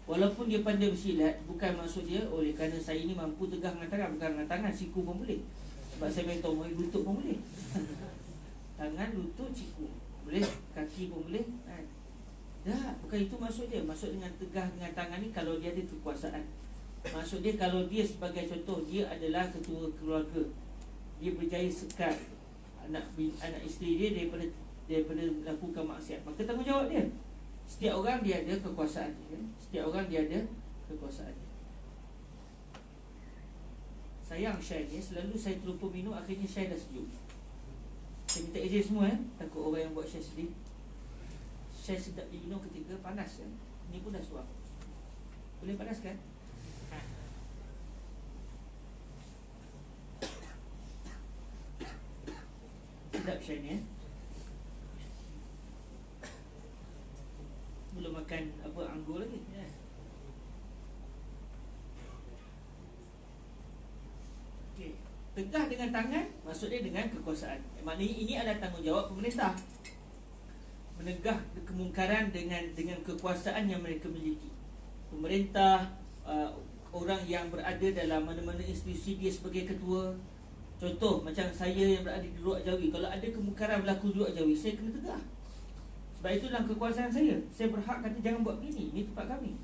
Walaupun dia pandai bersilat, bukan maksud dia oleh kerana saya ni mampu tegah dengan tangan. Bukan dengan tangan, siku pun boleh. Sebab saya main tahu lutut pun boleh. Tangan, lutut, siku boleh, kaki pun boleh kan? Tak, bukan itu maksud dia. Maksud dengan tegah dengan tangan ni kalau dia ada kekuasaan. Maksud dia kalau dia sebagai contoh, dia adalah ketua keluarga, dia berjaya sekat anak isteri dia daripada melakukan maksiat, maka tanggungjawab dia. Setiap orang dia ada kekuasaan dia. Setiap orang dia ada kekuasaan dia. Sayang Syai ni, selalu saya terlupa minum, akhirnya Syai dah sejuk. Saya minta izin semua takut orang yang buat Syai sedih. Syai sedap diminum ketika panas kan. Ni pun dah suap. Boleh panaskan? Sedap Syai ni belum makan apa anggur lagi ya. Okey, tegah dengan tangan maksudnya dengan kekuasaan. Maknanya ini adalah tanggungjawab pemerintah. Menegah kemungkaran dengan kekuasaan yang mereka miliki. Pemerintah, orang yang berada dalam mana-mana institusi, dia sebagai ketua. Contoh macam saya yang berada di Luar Jawi, kalau ada kemungkaran berlaku di Luar Jawi, saya kena tegah. Sebab itu dalam kekuasaan saya berhak kata jangan buat begini, ini tempat kami,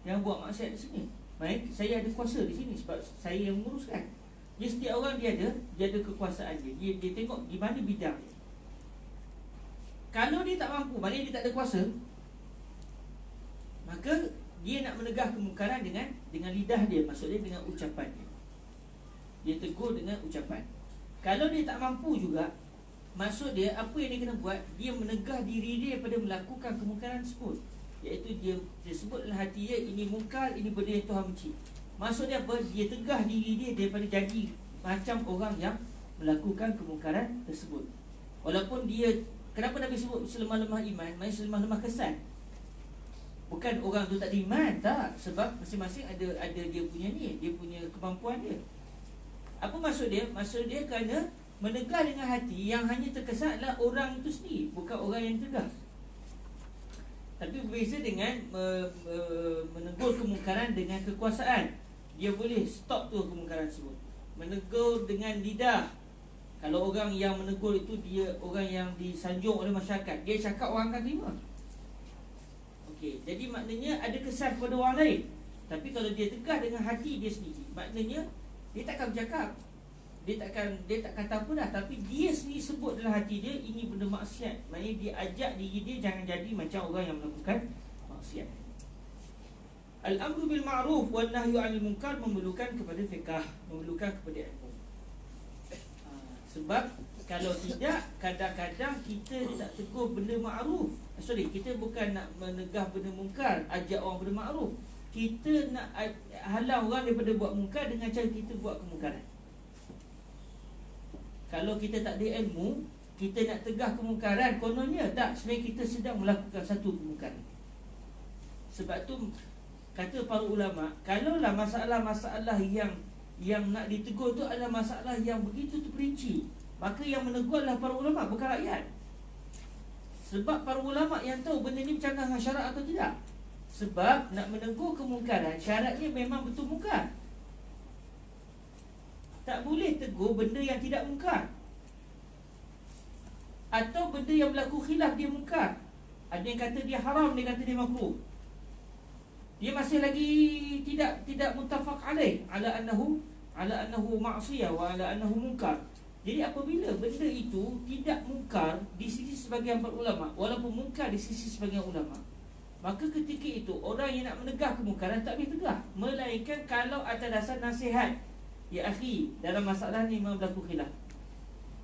jangan buat maksiat di sini. Baik, saya ada kuasa di sini sebab saya yang menguruskan. Dia setiap orang dia ada kekuasaan dia. Dia tengok di mana bidang dia. Kalau dia tak mampu, maknanya dia tak ada kuasa, maka dia nak menegah kemungkaran dengan lidah dia, maksudnya dengan ucapan dia. Dia tegur dengan ucapan. Kalau dia tak mampu juga, maksud dia apa yang dia kena buat, dia menegah diri dia daripada melakukan kemungkaran tersebut. Iaitu dia sebut dalam hati dia, ini mungkar, ini benda yang Tuhan benci. Maksud dia apa? Dia tegah diri dia daripada jadi macam orang yang melakukan kemungkaran tersebut. Walaupun dia, kenapa Nabi sebut selemah-lemah iman? Maksudnya selemah-lemah kesan. Bukan orang tu tak ada iman, tak. Sebab masing-masing ada dia punya ni, dia punya kemampuan dia. Apa maksud dia? Maksud dia kerana menegah dengan hati yang hanya terkesan adalah orang itu sendiri, bukan orang yang tegah. Tapi berbeza dengan menegur kemungkaran dengan kekuasaan. Dia boleh stop tu kemungkaran tersebut. Menegur dengan lidah. Kalau orang yang menegur itu dia orang yang disanjung oleh masyarakat, dia cakap orang akan terima. Okey, jadi maknanya ada kesan kepada orang lain. Tapi kalau dia tegah dengan hati dia sendiri, maknanya dia takkan bercakap. Dia takkan kata apa dah, tapi dia sendiri sebut dalam hati dia ini benda maksiat. Maknanya dia ajak diri dia jangan jadi macam orang yang melakukan maksiat. Al-amru bil ma'ruf wan nahyu 'anil munkar memerlukan kepada fiqh, memerlukan kepada ilmu. Sebab kalau tidak, kadang-kadang kita tak tegur benda ma'ruf. Kita bukan nak menegah benda mungkar, ajak orang benda ma'ruf. Kita nak halang orang daripada buat mungkar dengan cara kita buat kemungkaran. Kalau kita tak ada ilmu, kita nak tegah kemungkaran, kononnya tak, sebenarnya kita sedang melakukan satu kemungkaran. Sebab tu kata para ulama, kalaulah masalah-masalah yang nak ditegur tu adalah masalah yang begitu terperinci, maka yang menegur adalah para ulama, bukan rakyat. Sebab para ulama yang tahu benda ni bercanggah dengan syarak atau tidak. Sebab nak menegur kemungkaran, syaratnya memang betul mungkar. Tak boleh tegur benda yang tidak mungkar, atau benda yang berlaku khilaf dia mungkar. Ada yang kata dia haram, dia kata dia makruh. Dia masih lagi tidak muttafaq alaih ala annahu ma'siyah wa ala annahu munkar. Jadi apabila benda itu tidak mungkar di sisi sebagian para ulama, walaupun mungkar di sisi sebagian ulama, maka ketika itu orang yang nak menegah kemungkaran tak boleh tegah, melainkan kalau atas dasar nasihat. Ya akhi, dalam masalah ni memang berlaku khilaf.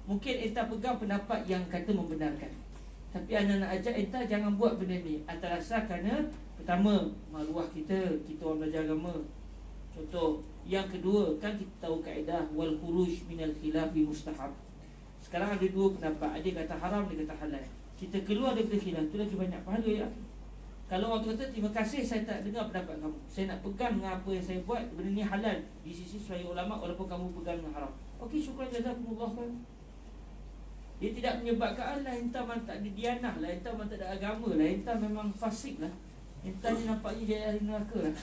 Mungkin entah pegang pendapat yang kata membenarkan, tapi anda nak ajak entah jangan buat benda ni atas dasar kerana pertama, maruah kita orang belajar agama. Contoh. Yang kedua, kan kita tahu kaedah wal khuruj minal khilafi mustahab. Sekarang ada dua pendapat, ada kata haram, ada kata halal. Kita keluar daripada khilaf tu lagi banyak pahala ya. Kalau orang tu kata terima kasih saya tak dengar pendapat kamu, saya nak pegang dengan apa yang saya buat, benda ni halal di sisi sebagai ulama walaupun kamu pegang dengan haram. Okey, syukran jazakumullah kan. Dia tidak menyebabkan Allah entah man tak ada dianah lah, entah man tak ada agama lah, entah memang fasik lah, entah ni nampaknya jaya ahli neraka lah.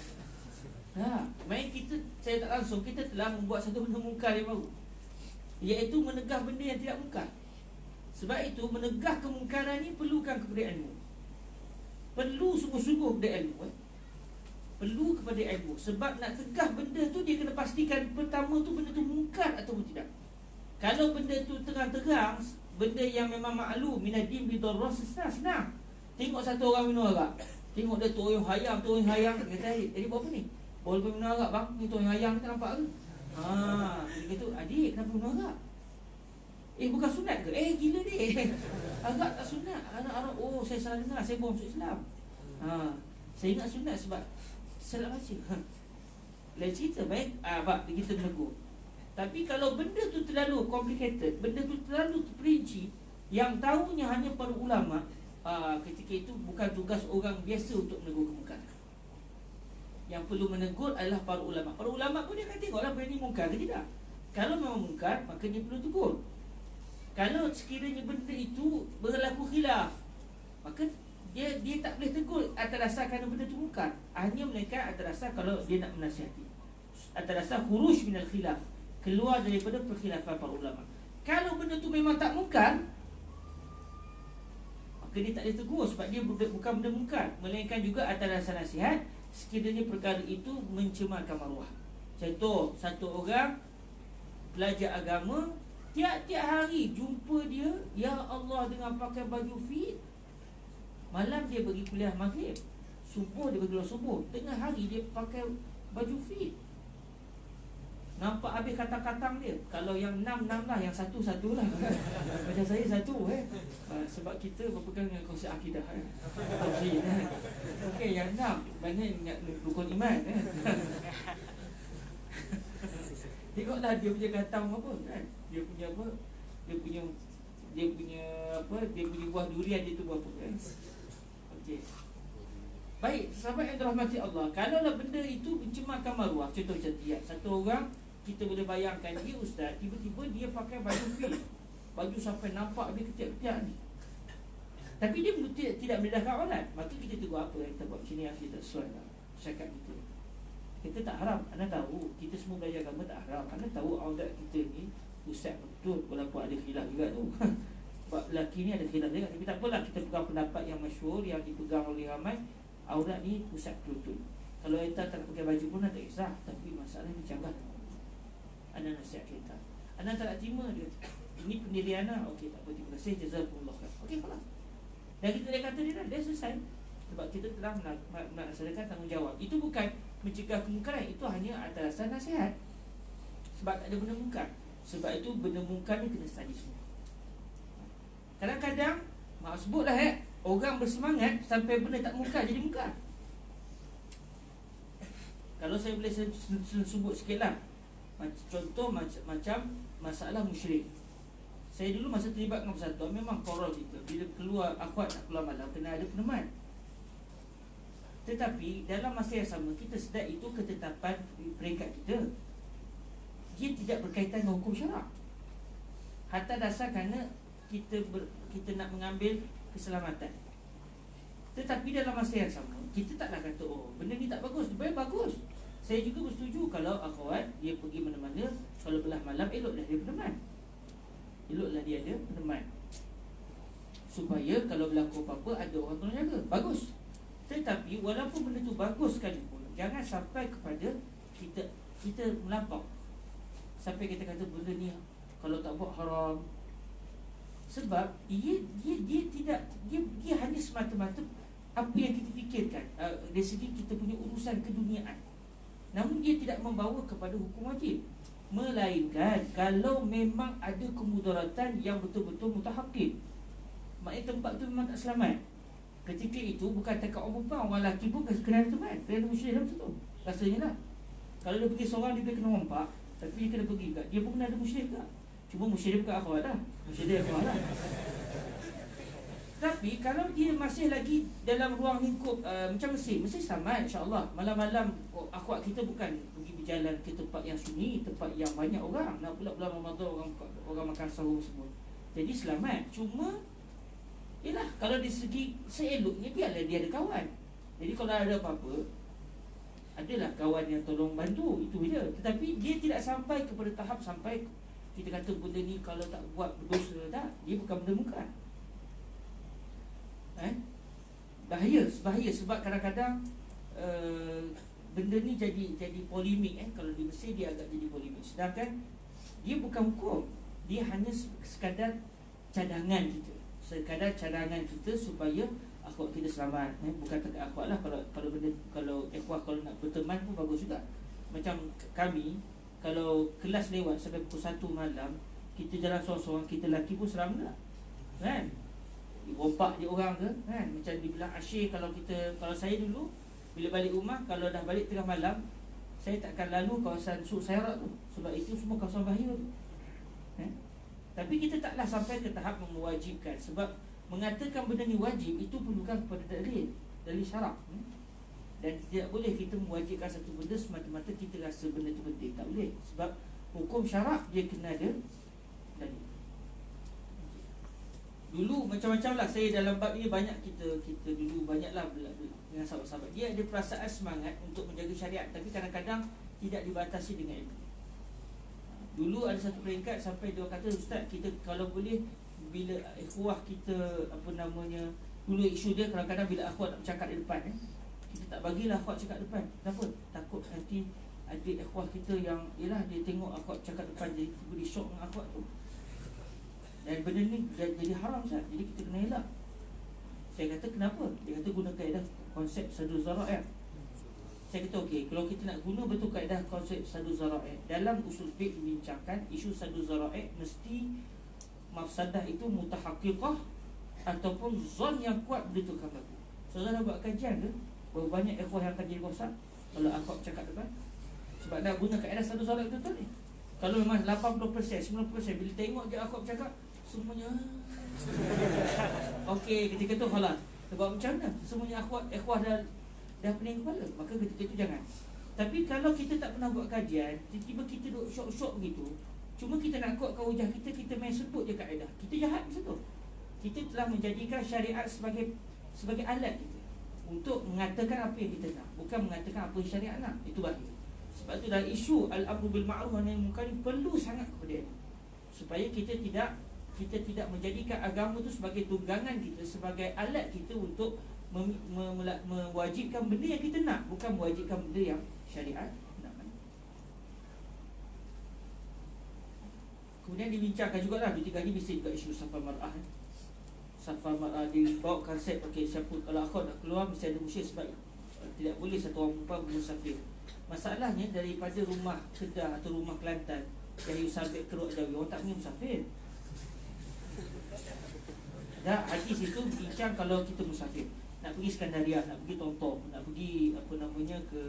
Main kita, saya tak langsung, kita telah membuat satu benda mungkar yang baru, iaitu menegah benda yang tidak mungkar. Sebab itu menegah kemungkaran ni perlukan kepada ilmu. Perlu sungguh-sungguh kepada ilmu Perlu kepada ilmu. Sebab nak tegah benda tu dia kena pastikan pertama tu benda tu mungkar ataupun tidak. Kalau benda tu terang-terang, benda yang memang maklum minadim bidarrah, senang. Tengok satu orang minum arak, tengok dia toyong hayang, dia kata, jadi buat apa ni? Boleh minum arak bang, ni toyong hayang, kita nampak ke? Dia kata, adik kenapa minum arak? Bukan sunat ke? Gila ni. Agak tak sunat. Anak-anak, saya salah dengar, saya bawa masuk Islam. Saya ingat sunat sebab salah baca. Lain cerita, baik. Kita menegur. Tapi kalau benda tu terlalu complicated, benda tu terlalu terperinci, yang tahunya hanya para ulama, ketika itu bukan tugas orang biasa untuk menegur kemungkaran. Yang perlu menegur adalah para ulama. Para ulama pun dia akan tengoklah benda ni mungkar ke tidak. Kalau memang mungkar, maka dia perlu tegur. Kalau sekiranya benda itu berlaku khilaf, maka dia tak boleh tegur atas dasar kerana benda itu mungkar. Hanya melainkan atas dasar kalau dia nak menasihati, atas dasar khuruj minal khilaf, keluar daripada perkhilafan para ulama. Kalau benda itu memang tak mungkar, maka dia tak boleh tegur sebab dia bukan benda mungkar, melainkan juga atas dasar nasihat sekiranya perkara itu mencemarkan maruah. Contoh, satu orang pelajar agama, tiap-tiap hari jumpa dia, ya Allah, dengan pakai baju fit. Malam dia pergi kuliah maghrib, subuh dia pergi keluar subuh, tengah hari dia pakai baju fit. Nampak habis kata-katang dia. Kalau yang 6 lah, yang 1 lah. Macam saya 1 sebab kita berpegang dengan konsep akidah Okey, yang 6 maknanya rukun iman Tengoklah dia punya katang apa kan. Dia punya apa? Dia punya apa? Dia punya buah durian dia tu buah apa kan? Okey. Baik, sahabat yang dirahmati Allah, kalaulah benda itu mencemarkan maruah, contoh macam dia, satu orang kita boleh bayangkan dia ustaz, tiba-tiba dia pakai baju fil, baju sampai nampak habis ketiak-ketiak ni. Tapi dia tidak mendedahkan aurat. Maka kita tegur apa yang kita buat macam ni, yang kita sesuai lah cakap kita. Kita tak haram, anda tahu, kita semua belajar agama tak haram. Anda tahu aurat kita ni ustaz betul, walaupun ada khilaf juga tu. Sebab lelaki ni ada khilaf juga, tapi tak apalah, kita pegang pendapat yang masyhur, yang dipegang oleh ramai. Aurat ni pusat betul. Kalau kita tak pakai baju pun tak kisah, tapi masalah ni canggah. Anda nasihat kita, anda tak nak terima dia, ini pendirian anda. Okey, tak apa, terima kasih, jazakumullah khair. Okey, kelas. Dan kita dia kata dia selesai. Sebab kita telah melaksanakan tanggungjawab. Itu bukan mencegah kemungkaran, itu hanya atas dasar nasihat. Sebab tak ada benda mungkar. Sebab itu benda mungkar ni kena study semua. Kadang-kadang mak sebutlah orang bersemangat sampai benda tak mungkar jadi mungkar. Kalau saya boleh sebut sikit lah, contoh macam masalah musyrik. Saya dulu masa terlibat dengan persatuan, memang korol kita, bila keluar akhwat nak keluar malam kena ada peneman. Tetapi dalam masa yang sama, kita sedar itu ketetapan peringkat kita, dia tidak berkaitan dengan hukum syarak. Hatta dasar kerana kita nak mengambil keselamatan. Tetapi dalam masa yang sama, kita taklah kata benda ni tak bagus, dia bagus. Saya juga bersetuju kalau akhwat dia pergi mana-mana, kalau belah malam eloklah dia peneman. Eloklah dia ada peneman, supaya kalau berlaku apa-apa ada orang tolong jaga. Bagus. Tetapi walaupun benda tu bagus sekalipun, jangan sampai kepada kita melampau sampai kita kata benda ni kalau tak buat haram. Sebab dia hanya semata-mata apa yang kita fikirkan dari segi kita punya urusan keduniaan. Namun dia tidak membawa kepada hukum wajib. Melainkan kalau memang ada kemudaratan yang betul-betul mutahaqqik, maknanya tempat tu memang tak selamat. Ketika itu bukan takat orang perempuan, orang lelaki pun kena ada teman, kena ada musyrik dalam situ. Rasanya lah, kalau dia pergi seorang dia kena rompak, tapi dia kena pergi juga, dia pun kena ada musyrik juga. Cuma musyrik bukan akhwat lah, musyrik akhwat lah. Tapi kalau dia masih lagi dalam ruang lingkup macam Mesir sama insya-Allah. Malam-malam akhwat kita bukan pergi berjalan ke tempat yang sunyi, tempat yang banyak orang. Nak pula bulan Ramadan orang makan sahur semua. Jadi selamat. Cuma yalah, kalau dari segi seeloknya biarlah dia ada kawan. Jadi kalau ada apa-apa, adalah kawan yang tolong bantu, itu je. Tetapi dia tidak sampai kepada tahap sampai kita kata benda ni kalau tak buat berdosa tak. Dia bukan benda mungkar. Bahaya sebab kadang-kadang benda ni jadi polemik. Kalau di Mesir dia agak jadi polemik, sedangkan dia bukan hukum, dia hanya sekadar cadangan kita supaya akhwat kita selamat. Bukan tak akhwat lah, kalau ikhwah kalau nak berteman pun bagus juga. Macam kami, kalau kelas lewat sampai pukul 1 malam, kita jalan seorang-seorang, kita lelaki pun seram tak? Kan? Rompak je orang ke kan, macam dibilang asyik. Kalau saya dulu bila balik rumah, kalau dah balik tengah malam, saya takkan lalu kawasan Suq Sayrat tu, sebab itu semua kawasan bahaya tu. Tapi kita taklah sampai ke tahap mewajibkan, sebab mengatakan benda ni wajib itu perlukan kepada dalil syarak. Dan tidak boleh kita mewajibkan satu benda semata-mata kita rasa benda tu penting. Tak boleh, sebab hukum syarak dia kena ada dalil. Dulu macam-macam lah saya dalam bab ni, banyak kita dulu banyaklah dengan sahabat-sahabat. Dia ada perasaan semangat untuk menjaga syariat, tapi kadang-kadang tidak dibatasi dengan ilmu. Dulu ada satu peringkat sampai dia kata, ustaz, kita kalau boleh bila ikhwah kita dulu isu dia kadang-kadang bila akhwat nak bercakap di depan, kita tak bagilah akhwat cakap depan. Kenapa? Takut nanti adik ikhwah kita yang dia tengok akhwat cakap depan, jadi beri syok dengan akhwat tu. Dan benda ni jadi haram, Ustaz. Jadi kita kena elak. Saya kata kenapa? Dia kata guna kaedah konsep sadu zara'ah. Saya kata okey, kalau kita nak guna betul kaedah konsep sadu zara'ah, dalam usul fiqh membincangkan isu sadu zara'ah, mesti mafsadah itu mutahaqqiqah ataupun zon yang kuat betul kan aku. Saudara buat kajian ke? Berapa banyak ikhwah yang akan jadi rosak kalau akhwat cakap depan? Sebab dah guna kaedah sadu zara'ah betul ni. Kalau memang 80%, 90%, bila tengok je aku bercakap, semuanya okey, ketika tu halah. Sebab macam mana? Semuanya ikhwah dah pening kepala. Maka ketika tu jangan. Tapi kalau kita tak pernah buat kajian, tiba-tiba kita duduk syok-syok begitu, cuma kita nak kuatkan hujah kita main sebut je kaedah. Kita jahat macam tu. Kita telah menjadikan syariat sebagai alat kita untuk mengatakan apa yang kita nak, bukan mengatakan apa yang syariat nak. Itu bahaya. Sebab tu dalam isu al-amru bil ma'ruf wa nahy anil munkar perlu sangat kepada ini, supaya kita tidak menjadikan agama itu sebagai tunggangan kita, sebagai alat kita untuk mewajibkan benda yang kita nak, bukan mewajibkan benda yang syariat nak. Kemudian dibincangkan jugalah 2-3 kali mesti juga isu safar mar'ah. Safar mar'ah dibawa konsep, okey, siapa kalau akhwat nak keluar mesti ada musyrik, sebab tidak boleh satu orang perempuan bermusafir. Masalahnya daripada rumah Kedah atau rumah Kelantan Yayu sampai ke Ruak Jawi, orang tak punya musafir. Dah hadis itu bincang kalau kita musafir, nak pergi Skandaria, nak pergi Tongtong, nak pergi apa namanya ke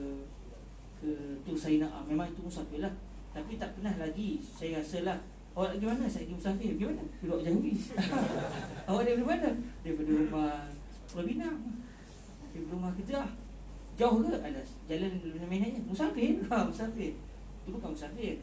tu Sainaa, memang itu musafir lah. Tapi tak pernah lagi saya rasalah, awak pergi mana? Saya pergi musafir. Pergi mana? Pergi Ruak Jawi. Awak dari mana? Daripada rumah Pulau Pinang, daripada rumah Kedah. Jauh ke? Alas, jalan mainannya musafir. Musafir. Itu bukan musafir,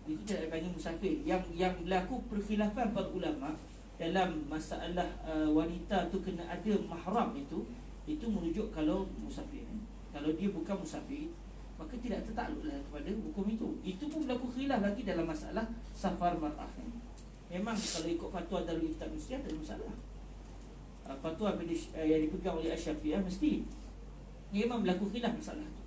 Itu tidak panggil musafir. Yang berlaku perkhilafan para ulama dalam masalah wanita tu kena ada mahram, itu merujuk kalau musafir. Kalau dia bukan musafir, maka tidak tertakluklah kepada hukum itu. Itu pun berlaku khilaf lagi dalam masalah safar mar'ah. Memang kalau ikut fatwa Darul Ifta mesti tak ada masalah. Fatwa yang dipegang oleh Asy-Syafi'iyah mesti memang berlaku khilaf masalah itu.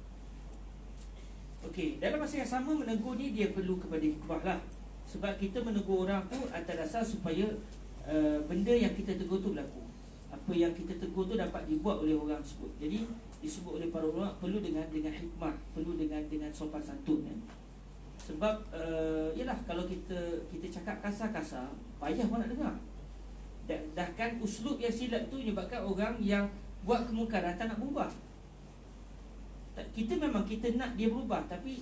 Okey, dalam masa yang sama menegur ni dia perlu kepada hikmah lah. Sebab kita menegur orang tu atas dasar supaya benda yang kita tegur tu berlaku. Apa yang kita tegur tu dapat dibuat oleh orang tersebut. Jadi disebut oleh para ulama perlu dengan hikmah, perlu dengan sopan santun. Sebab yalah, kalau kita cakap kasar-kasar, payah orang nak dengar. Bahkan uslub yang silap tu menyebabkan orang yang buat kemungkaran tak nak berubah. Kita memang kita nak dia berubah, tapi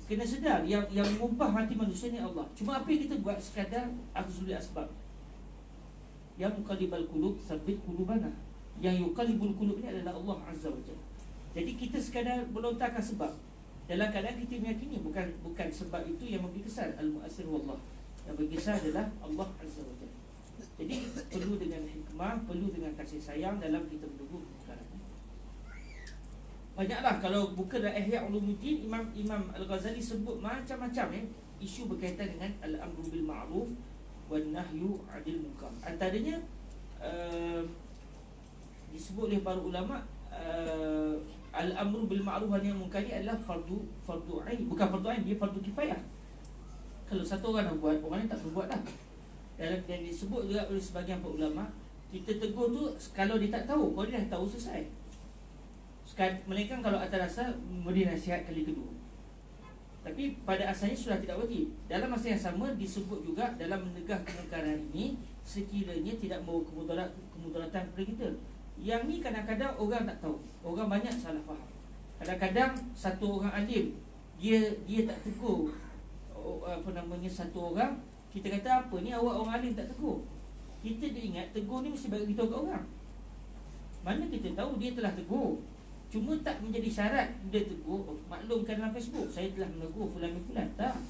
kena sedar yang mengubah hati manusia ni Allah. Cuma apa yang kita buat sekadar akhzul asbab. Yang muqallibal qulub sabbit qulubana. Yang yuqallibul qulub ni adalah Allah Azza wa Jalla. Jadi kita sekadar melontarkan sebab dalam keadaan kita meyakini bukan sebab itu yang memberi kesan. Al-mu'assir wallah. Yang beri kesan adalah Allah Azza wa Jalla. Jadi perlu dengan hikmah, perlu dengan kasih sayang dalam kita menegur perkara ini. Banyaklah kalau buka dalam Ihya Ulumuddin, Imam Al-Ghazali sebut macam-macam isu berkaitan dengan al-amru bil ma'ruf wan nahyu 'anil munkar. Antaranya disebut oleh para ulama al-amru bil ma'ruf wan nahyu 'anil munkar adalah fardu ain, bukan fardu ain, dia fardu kifayah. Kalau satu orang nak buat, orang lain tak perlu buat dah. Dan disebut juga oleh sebahagian para ulama, kita tegur tu kalau dia tak tahu, kalau dia dah tahu selesai. Melainkan kalau atas dasar memberi nasihat kali kedua. Tapi pada asalnya sudah tidak wajib. Dalam masa yang sama disebut juga dalam menegah kemungkaran ini, sekiranya tidak mahu kemudaratan kepada kita. Yang ni kadang-kadang orang tak tahu, orang banyak salah faham. Kadang-kadang satu orang alim, dia tak tegur satu orang. Kita kata apa ni, awak orang alim tak tegur. Kita dia ingat tegur ni mesti bagi tahu kat orang. Mana kita tahu dia telah tegur, cuma tak menjadi syarat dia tegur. Maklumkan dalam Facebook, saya telah menegur fulan bin fulan. Tak.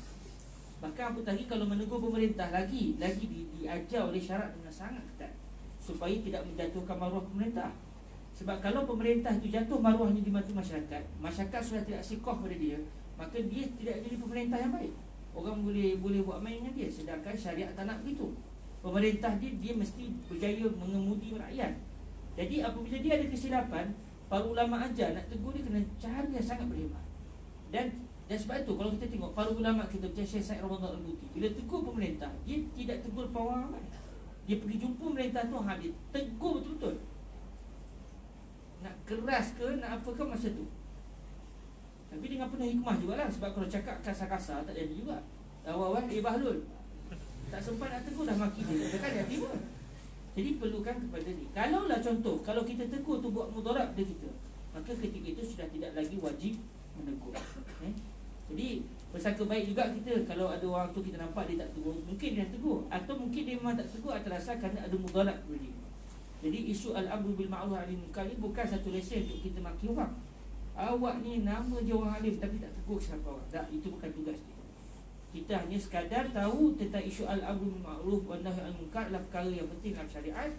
Bahkan apatah lagi kalau menegur pemerintah, lagi diajar oleh syarat dengan sangat ketat supaya tidak menjatuhkan maruah pemerintah. Sebab kalau pemerintah itu jatuh maruahnya di mata masyarakat sudah tidak sikoh pada dia, maka dia tidak jadi pemerintah yang baik. Orang boleh buat main dengan dia. Sedangkan syariat tak nak begitu. Pemerintah dia mesti berjaya mengemudi rakyat. Jadi apabila dia ada kesilapan, para ulama ajar nak tegur dia kena cara yang sangat berhemat. Dan sebab itu kalau kita tengok para ulama kita macam Syekh Said Ramadan Al-Buti, bila tegur pemerintah, dia tidak tegur pawang ramai. Dia pergi jumpa pemerintah tu, dia tegur betul-betul. Nak keras ke, nak apa ke masa tu. Tapi dengan penuh hikmah jugalah. Sebab kalau cakap kasar-kasar tak jadi juga. Awal-awal Bahlul tak sempat nak tegur dah maki dia. Kan dia terima. Jadi perlukan kepada ni. Kalaulah contoh, kalau kita tegur tu buat mudarat pada kita, maka ketika itu sudah tidak lagi wajib menegur. Jadi Bersangka baik juga kita. Kalau ada orang tu kita nampak dia tak tegur, mungkin dia tegur, atau mungkin dia memang tak tegur atas dasar kerana ada mudarat kepada dia. Jadi isu al-amru bil ma'ruf wa nahi munkar ni bukan satu lesen untuk kita maki orang. Awak ni nama je orang alim tapi tak tegur siapa orang. Tak, itu bukan tugas kita. Kita hanya sekadar tahu tentang isu al-amru bil ma'ruf wa nahi munkar adalah perkara yang penting dalam syariat,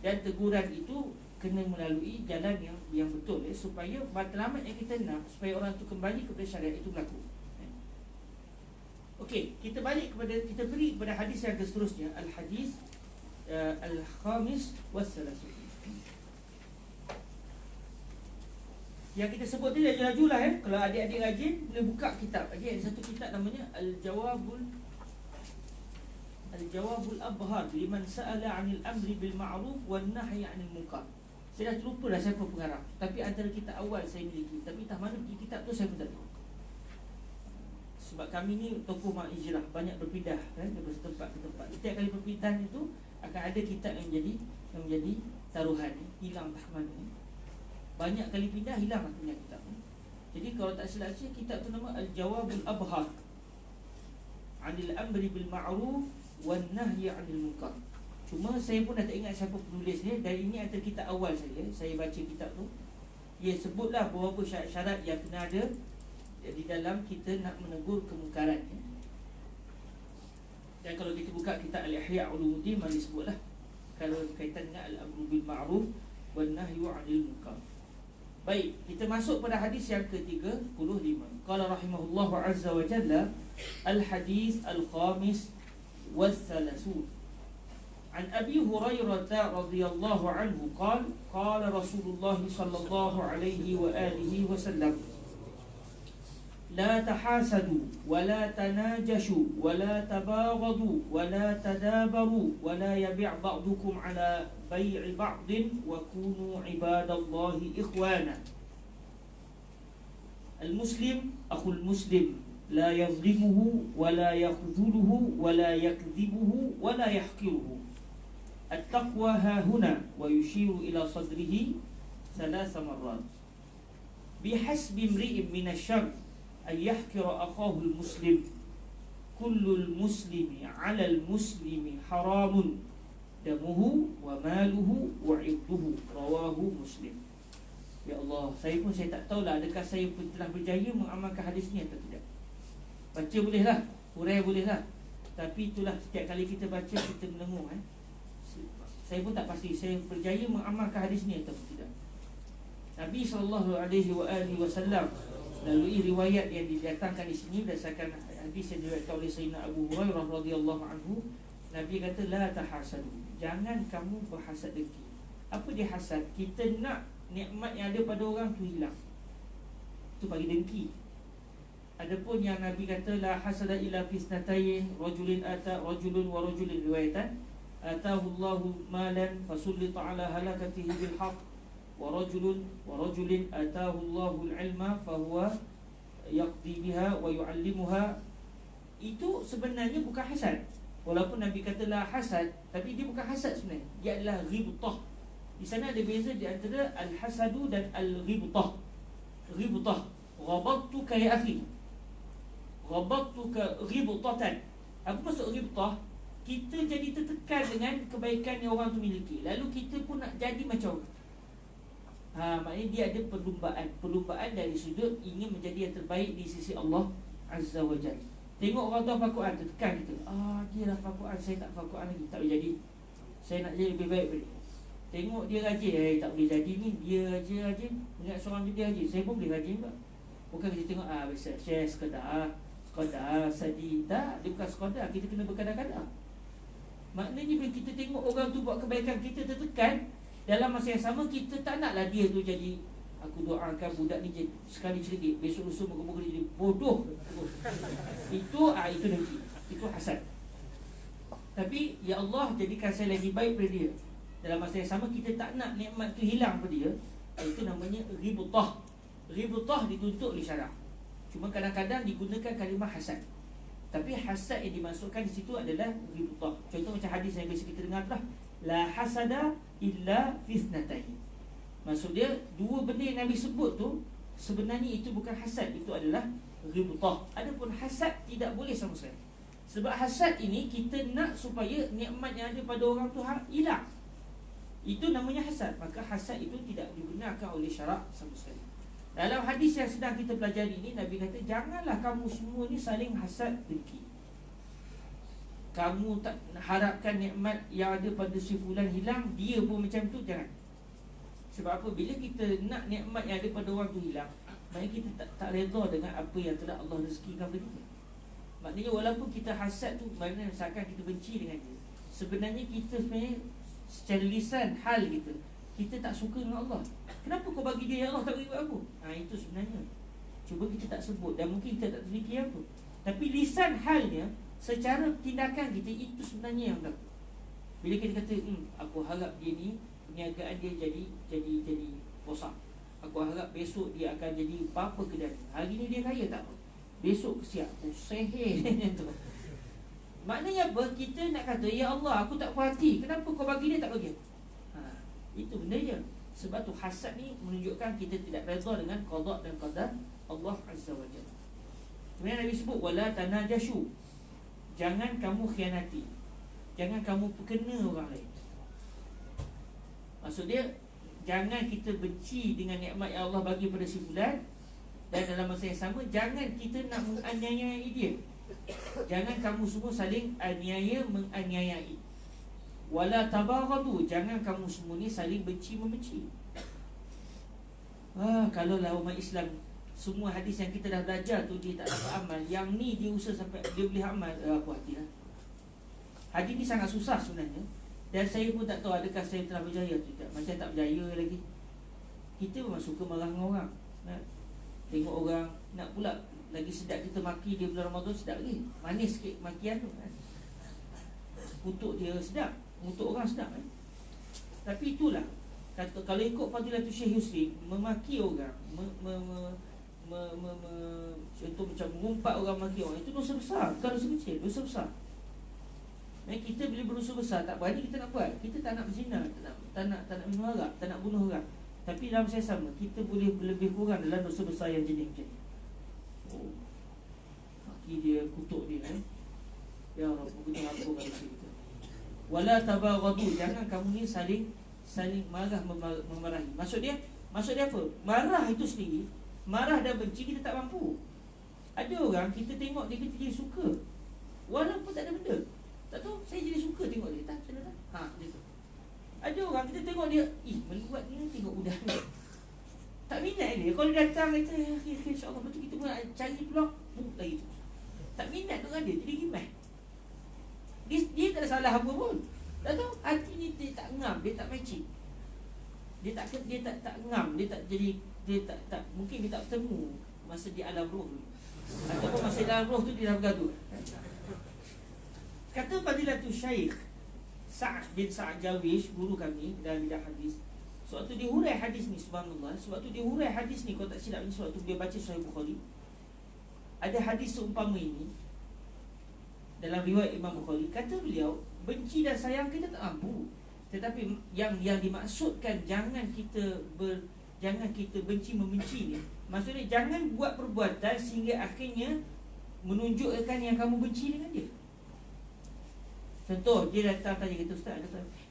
dan teguran itu kena melalui jalan yang betul, supaya matlamat yang kita nak, supaya orang tu kembali kepada syariat itu berlaku. Okey, kita balik kepada, kita beri kepada hadis yang seterusnya, al-hadis al-khamis was-salasun. Yang kita sebut tadi laju-laju lah. Kalau adik-adik rajin, boleh buka kitab. Ada satu kitab namanya Al-Jawabul Abhar liman sa'ala 'anil amri bil ma'ruf wan nahyi 'anil munkar. Saya dah terlupa dah siapa pengarang, tapi antara kitab awal saya miliki, tapi entah mana pergi kitab tu saya pun tak tahu. Sebab kami ni tokoh mak hijrah, banyak berpindah daripada tempat ke tempat. Setiap kali perpindahan itu akan ada kitab yang menjadi taruhan, hilang tak mana. Banyak kali pindah, hilang punya kitab. Jadi kalau tak silap saya, kitab tu nama Al-Jawabul Abhar 'anil amri bil ma'ruf wan nahyi 'anil munkar. Cuma saya pun dah tak ingat siapa penulis ni, dan ini antara kitab awal saya baca kitab tu. Ia sebutlah beberapa syarat-syarat yang kena ada di dalam kita nak menegur kemungkaran. Dan kalau kita buka kitab Al-Ihya Ulumuddin, mari sebutlah kalau berkaitan dengan al-amru bil ma'ruf wan nahyu 'anil munkar. Baik, kita masuk pada hadis yang ke-35. Qala rahimahullahu azza wa jalla, al-hadis al-khamis was-salasun. An Abi Hurairah radhiyallahu anhu qala qala Rasulullah sallallahu alaihi wa alihi wasallam, la tahasadu wa la tanajashu wa la tabaghadu wa la tadabaru wa la yabi' ba'dukum ala bai'i ba'din wa kunu ibadallahi ikhwana. Al-muslim akhul muslim la yazlimuhu wa la yakhdhuluhu wa la yakdhibuhu wa la yahqiruhu. At-taqwa hahuna, wa yushiru ila sadrihi thalatha marrat. Bihasbi imri'in min asy-syarr an yahqira akhahu al-muslim. Kullu al-muslimi 'ala al-muslimi haramun damuhu wa maluhu wa 'irduhu. Rawahu Muslim. Ya Allah, saya tak tahulah adakah saya pun telah berjaya mengamalkan hadis ni atau tidak. Baca bolehlah, hurai bolehlah, tapi itulah setiap kali kita baca kita mendengung. Saya pun tak pasti saya berjaya mengamalkan hadis ni atau tidak. Nabi SAW melalui riwayat yang didatangkan di sini berdasarkan hadis yang diriwayatkan oleh Sayyidina Abu Hurairah radhiyallahu anhu, Nabi kata la tahasadu, jangan kamu berhasad dengki. Apa dia hasad? Kita nak nikmat yang ada pada orang tu hilang, tu bagi dengki. Adapun yang Nabi kata la hasada illa fi isnatain, rajulin ata rajulun wa rajulin, riwayatan atahu Allahu malan fasullita ala halakatihi bil haqq wa rajulin atahu Allahu al-ilma fahuwa yaqdi biha wa yu'allimuha. Itu sebenarnya bukan hasad. Walaupun Nabi kata la hasad, tapi dia bukan hasad sebenarnya, dia adalah ghibtah. Di sana ada beza di antara al-hasadu dan al-ghibtah. Ghibtah, ghabattuka ya akhi, ghabattuka ghibtatan. Apa maksud ghibtah? Kita jadi tertekan dengan kebaikan yang orang tu miliki, lalu kita pun nak jadi macam maknanya dia ada perlumbaan dari sudut ingin menjadi yang terbaik di sisi Allah Azza wa Jalla. Tengok orang tu hafal Quran, tertekan kita, dia dah hafal Quran, saya tak hafal Quran lagi, tak boleh jadi, saya nak jadi lebih baik daripada dia. Tengok dia rajin, tak boleh jadi ni, dia rajin, ingat seorang dia rajin, saya pun boleh rajin juga. Bukan kita tengok biasa share sekadar sadi, tak, dia bukan sekadar, kita kena berkadar-kadar. Maknanya bila kita tengok orang tu buat kebaikan, kita tertekan. Dalam masa yang sama kita tak naklah dia tu jadi, aku doakan budak ni sekali cerdik, besok lusa moga-moga dia jadi bodoh. Itu dengki, itu hasad. Tapi ya Allah, jadikan saya lagi baik pada dia. Dalam masa yang sama kita tak nak nikmat tu hilang pada dia. Itu namanya ghibtah. Ghibtah dituntut oleh syarak. Cuma kadang-kadang digunakan kalimah hasad. Tapi hasad yang dimasukkan di situ adalah ghibtah. Contoh macam hadis yang biasa kita dengar lah, la hasada illa fitnatain. Maksud dia dua benda yang Nabi sebut tu sebenarnya itu bukan hasad, itu adalah ghibtah. Adapun hasad tidak boleh sama sekali. Sebab hasad ini kita nak supaya nikmat yang ada pada orang tu hilang. Itu namanya hasad. Maka hasad itu tidak dibenarkan oleh syarak sama sekali. Dalam hadis yang sedang kita pelajari ini, Nabi kata, janganlah kamu semua ni saling hasad dengki. Kamu tak harapkan nikmat yang ada pada si fulan hilang, dia pun macam tu, jangan. Sebab apa? Bila kita nak nikmat yang ada pada orang tu hilang, maknanya kita tak redha dengan apa yang telah Allah rezekikan pada kita. Maknanya walaupun kita hasad tu, maknanya seakan kita benci dengan dia, sebenarnya kita sebenarnya secara lisan hal kita tak suka dengan Allah. Kenapa kau bagi dia, ya Allah, tak bagi buat aku? Itu sebenarnya cuba kita tak sebut, dan mungkin kita tak terfikir apa. Tapi lisan halnya, secara tindakan kita, itu sebenarnya yang berlaku. Bila kita kata, aku harap dia ni perniagaan dia jadi rosak. Aku harap besok dia akan jadi apa-apa ke dia. Hari ni dia kaya, tak apa, besok kesiap, sehir. Maknanya apa? Kita nak kata, ya Allah, aku tak puas hati, kenapa kau bagi dia, tak bagi aku? Itu benda je. Sebab tu hasad ni menunjukkan kita tidak redha dengan qada dan qadar Allah Azza wa Jalla. Kemudian Nabi sebut, wala tanajashu, jangan kamu khianati, jangan kamu kena orang lain. Maksud dia, jangan kita benci dengan nikmat yang Allah bagi pada si fulan, dan dalam masa yang sama jangan kita nak menganiayai dia. Jangan kamu semua saling aniaya menganiayai. Wala tabaghadu, jangan kamu semua ni saling benci membenci. Kalau lah umat Islam semua hadis yang kita dah belajar tu dia tak dapat amal, yang ni dia usaha sampai dia boleh amal, aku hatilah. Hadis ni sangat susah sebenarnya, dan saya pun tak tahu adakah saya telah berjaya atau tidak. Macam tak berjaya lagi. Kita memang suka marah dengan orang, tengok orang nak pula lagi sedap kita maki dia bulan Ramadan, sedap lagi, manis sikit makian tu kan. Kutuk dia sedap, kutuk orang sedap kan. Tapi itulah kata, kalau ikut Fadilatul Syekh Yusri, memaki orang, contoh macam mengumpat orang, maki orang, itu dosa besar, bukan dosa kecil, dosa besar. Kita bila berdosa besar, tak berani kita nak buat. Kita tak nak berzina, tak nak minum arak, tak nak bunuh orang. Tapi dalam saya sama, kita boleh lebih kurang dalam dosa besar yang jenis macam ni. Maki dia, kutuk dia Ya Rabb, kita ngampun dosa kita. Wala tabaghadu, jangan kamu ni saling marah memarahi. Maksud dia apa? Marah itu sendiri, marah dan benci kita tak mampu. Ada orang kita tengok dia, kita jadi suka walaupun tak ada benda. Tak tahu, saya jadi suka tengok dia. Tak, saya tak. Dia tu. Ada orang kita tengok dia, meluat ni, tengok budak ni, tak minat dia. Kalau dia datang kata, insya-Allah, betul kita pun cari peluang lagi tu. Tak minat dengan dia, jadi gimana? Dia tak ada salah apa pun. Tak tahu, hati ni dia tak ngam, dia tak matching. Dia tak ngam, dia tak jadi, dia tak mungkin dia tak bertemu masa di alam roh tu. Ataupun masa di alam roh tu dia dah bergaduh. Kata Fadilatul Syekh Sa'ad bin Sa'ad Jawish, guru kami dalam bidang hadis, sewaktu dia hurai hadis ni, subhanallah, sewaktu dia hurai hadis ni, kalau tak silap ni, sewaktu dia baca Sahih Bukhari, ada hadis seumpama ini dalam riwayat Imam Bukhari. Kata beliau, benci dan sayang kita tak mampu, tetapi yang dimaksudkan jangan kita benci membenci ni, maksudnya jangan buat perbuatan sehingga akhirnya menunjukkan yang kamu benci dengan dia. Contoh, dia datang tanya kita, ustaz,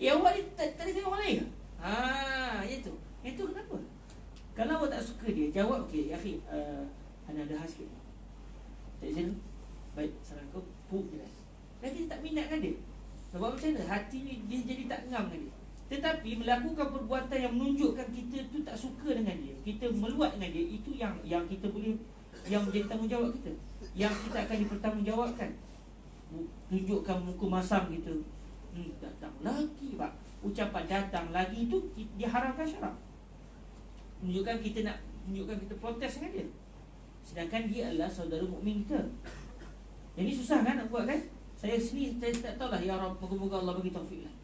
awak ni tak ada tengok orang lain ke? Itu. Itu kenapa? Kalau awak tak suka dia, jawab, okey, akhi, ana ada hal sikit. Tak izin? Baik, Assalamualaikum. Puk je lah. Dan kita tak minat dengan dia. Sebab macam mana? Hati ni dia jadi tak ngam dengan dia. Tetapi melakukan perbuatan yang menunjukkan kita tu tak suka dengan dia, kita meluat dengan dia, itu yang kita boleh, yang menjadi tanggungjawab kita, yang kita akan dipertanggungjawabkan. Tunjukkan muka masam kita, datang lagi, pak. Ucapan datang lagi itu diharamkan syarak. Menunjukkan kita protes dengan dia, sedangkan dia adalah saudara mukmin kita. Jadi susah kan nak buat kan? Saya sendiri saya tak tahulah, ya Rabb, moga-moga Allah bagi taufik lah.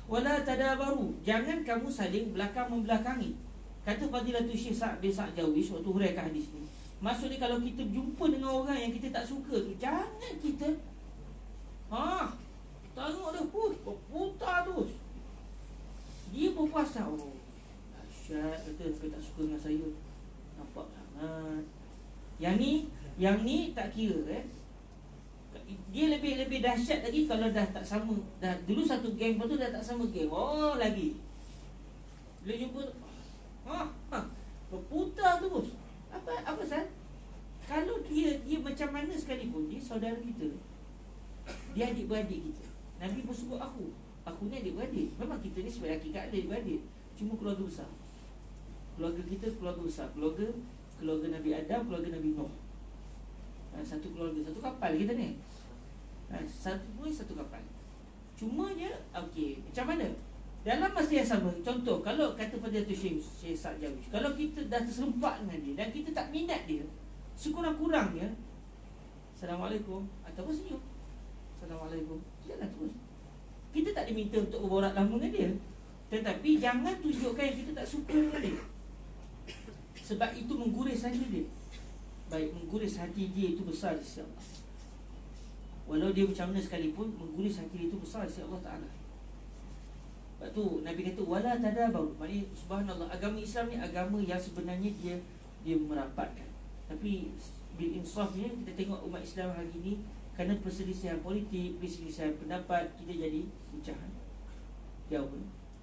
Wala tadabaru, jangan kamu saling belakang membelakangi. Kata Fadilatul Syekh Sa'ad bin Sa'ad Jawish waktu huraikan hadis ni, maksudnya kalau kita jumpa dengan orang yang kita tak suka tu, jangan kita tengok dia putar terus. Dia berpuasa, dahsyat, kata tak suka dengan saya, nampak sangat. Yang ni tak kira Dia lebih dahsyat lagi kalau dah tak sama. Dah dulu satu geng, lepas tu dah tak sama geng. Oh lagi. Bila jumpa berputar terus. Apa Sal? Kalau dia macam mana sekalipun, dia saudara kita, dia adik-beradik kita. Nabi pun sebut aku ni adik-beradik. Memang kita ni sebagai hakikat adik-beradik, cuma keluarga besar. Keluarga kita keluarga besar. Keluarga Nabi Adam, keluarga Nabi Nuh. Satu keluarga, satu kapal kita ni. Satu kapal. Cuma dia okey, macam mana? Dalam masa yang sama, contoh kalau kata pada tu Syekh Sa'd Jawish, kalau kita dah terserempak dengan dia dan kita tak minat dia, sekurang-kurangnya Assalamualaikum ataupun senyum. Assalamualaikum. Jangan terus. Kita tak diminta untuk berborak lama dengan dia, tetapi jangan tunjukkan yang kita tak suka dengan dia. Sebab itu mengguris hati dia. Baik, mengguris hati dia itu besar di sisi Allah. Walau dia macam mana sekalipun, mengguris hati dia itu besar di sisi Allah Ta'ala. Sebab tu Nabi kata wala tadabaru. Maksudnya subhanallah, agama Islam ni agama yang sebenarnya dia merapatkan. Tapi bil insafnya kita tengok umat Islam hari ini, kerana perselisihan politik, perselisihan pendapat, kita jadi pecah. Jauh.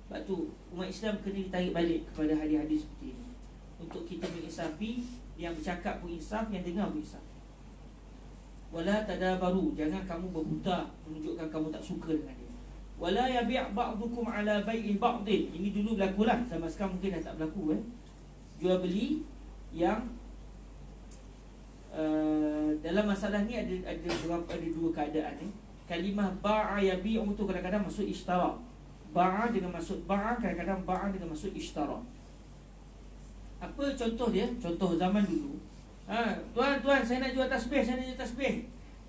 Sebab tu umat Islam kena ditarik balik kepada hadis-hadis seperti ini, untuk kita menginsafi. Yang bercakap pun insaf, yang dengar pun insaf. Wala tadabaru, jangan kamu berputar menunjukkan kamu tak suka dengan dia. Wala yabi' ba'dukum ala bai'i ba'din. Ini dulu berlaku lah, zaman sekarang mungkin dah tak berlaku jual beli yang dalam masalah ni ada dua keadaan Kalimah ba'a yabi'u tu kadang-kadang maksud ishtara. Ba'a dengan maksud ba'a, kadang-kadang ba'a dengan maksud ishtara. Apa contoh dia? Contoh zaman dulu. Tuan, saya nak jual tasbih,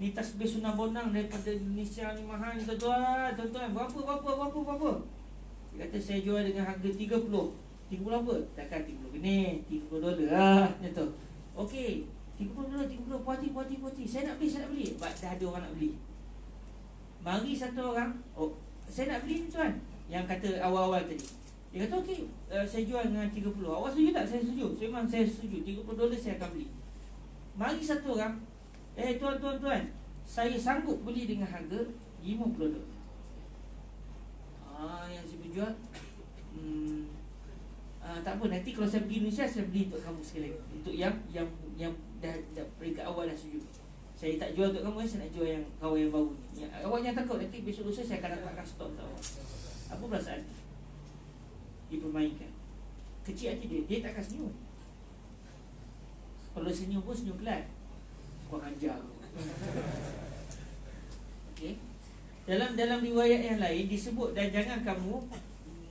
Ni tasbih Sunnah Bonang daripada Indonesia ni mahal ni tuan. Berapa? Dia kata saya jual dengan harga 30 apa? Takkan 30 ni, $30 lah. Macam tu. Okey, $30, puati. Saya nak beli. Sebab dah ada orang nak beli. Mari satu orang, saya nak beli ni tuan. Yang kata awal-awal tadi. Dia kata okey, saya jual dengan 30. Awak setuju tak? Saya setuju. Memang saya setuju. $30 saya akan beli. Mari satu orang, tuan, saya sanggup beli dengan harga $50. Yang si penjual, tak apa, nanti kalau saya pergi Indonesia, saya beli untuk kamu sekali lagi. Untuk yang dah peringkat awal dah setuju. Saya tak jual untuk kamu, saya nak jual yang kawan yang baru ni. Awak jangan takut, nanti besok lusa saya akan dapatkan stok untuk awak. Apa perasaan? Dipermainkan. Kecil hati dia tak akan senyum. Kalau senyum pun senyum kelat. Kurang ajar. Okay. Dalam riwayat yang lain disebut, dan jangan kamu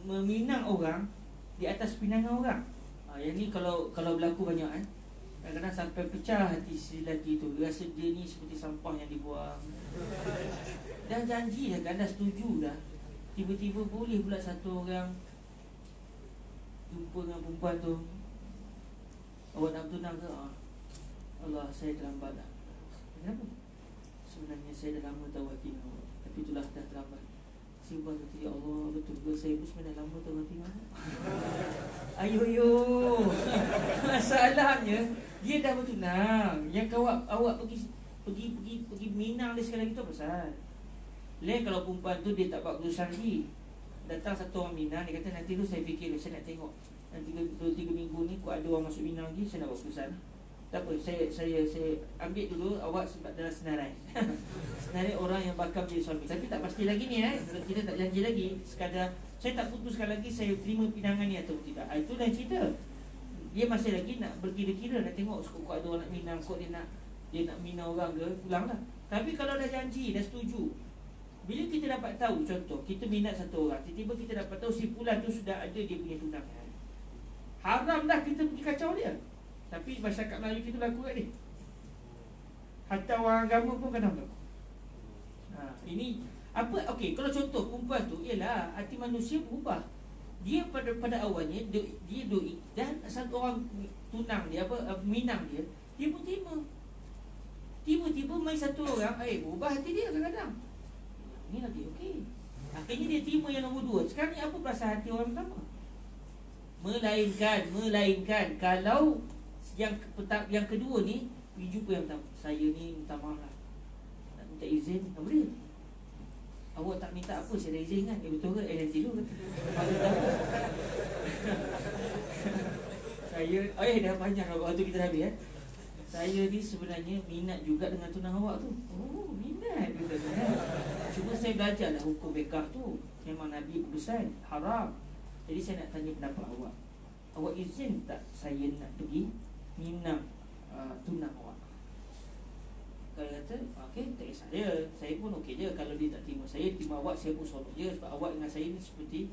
meminang orang di atas pinangan orang. Yang ni kalau berlaku banyak kadang-kadang sampai pecah hati si lelaki tu. Rasa dia ni seperti sampah yang dibuang. Dah janji dah kan, dah setuju dah. Tiba-tiba boleh pula satu orang jumpa dengan perempuan tu. Awak nak bertunang ke? Allah, saya terlambat dah. Kenapa? Sebenarnya saya dah lama tahu hati awak, tapi itulah dah terlambat. Si perempuan kata, ya Allah, betul ke saya pun sebenarnya lama tahu hati awak. Ayo. Masalahnya dia dah bertunang. Yang awak pergi minang dia sekali lagi tu apa pasal? Lain kalau perempuan tu dia tak buat keputusan lagi. Datang satu orang minang, dia kata nanti tu saya fikir, saya nak tengok. Nanti 2-3 minggu ni kau ada orang masuk minang lagi, saya nak buat keputusan. Tak apa, saya ambil dulu awak sebab dalam senarai. Senarai orang yang bakal jadi suami. Tapi tak pasti lagi ni kita tak janji lagi. Sekadar saya tak putuskan lagi saya terima pinangan ni atau tidak. Itu dah cerita. Dia masih lagi nak berkira-kira, nak tengok kok ada orang nak minang, kok dia nak minang orang ke, pulanglah. Tapi kalau dah janji, dah setuju. Bila kita dapat tahu, contoh kita minat satu orang, tiba-tiba kita dapat tahu si fulan tu sudah ada dia punya tunangan. Haram dah kita pergi kacau dia. Tapi masyarakat Melayu kita berlaku kat dia. Hatta orang agama pun kadang berlaku. Ini apa? Okey, kalau contoh perempuan tu ialah hati manusia berubah. Dia pada awalnya dia doi dan satu orang tunang dia minang dia pun terima. Tiba-tiba mai satu orang berubah hati dia kadang-kadang. Ni lagi okey. Akhirnya dia terima yang nombor 2. Sekarang ni apa perasaan hati orang pertama? Melainkan kalau yang kedua ni Pergi jumpa yang pertama, saya ni minta maaf lah, nak minta izin. Tak boleh. Awak tak minta apa, saya dah izin kan? Betul ke? Nanti dulu kata. Saya, dah panjang lah. Waktu kita dah habis saya ni sebenarnya minat juga dengan tunang awak tu. Oh, minat juga kan? Cuma saya belajar lah hukum bekah tu. Memang Nabi berpesan haram. Jadi saya nak tanya pendapat awak. Awak izin tak saya nak pergi minang tunang awak? Kalau kata, okey, tak kisah dia. Saya pun okey je. Kalau dia tak terima saya, terima awak, saya pun sorok je. Sebab awak dengan saya ni seperti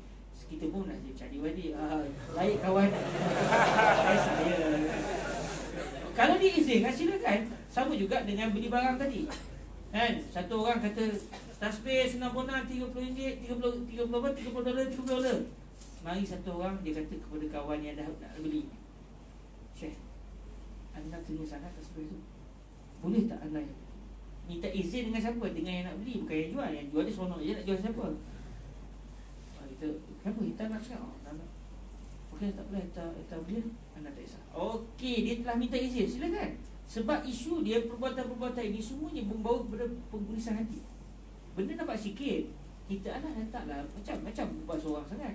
kita pun nak cari wadi. Lain kawan. Saya. Kalau dia izin, silakan. Sama juga dengan beli barang tadi. Kan? Satu orang kata tasbih senang bonang RM30, $30. Mari satu orang dia kata kepada kawan yang dah nak beli, Syekh, anda terima sangat tasbih tu, boleh tak anda minta izin dengan siapa? Dengan yang nak beli, bukan yang jual. Yang jual dia seronok je nak jual siapa. Kita, kenapa? Kita nak cakap, tak nak. Okey, tak boleh, kita boleh. Anda tak kisah. Okey, dia telah minta izin, silakan. Sebab isu dia, perbuatan-perbuatan ini semuanya membawa kepada pengurusan hati. Benda nampak sikit, kita letaklah macam buat seorang sangat.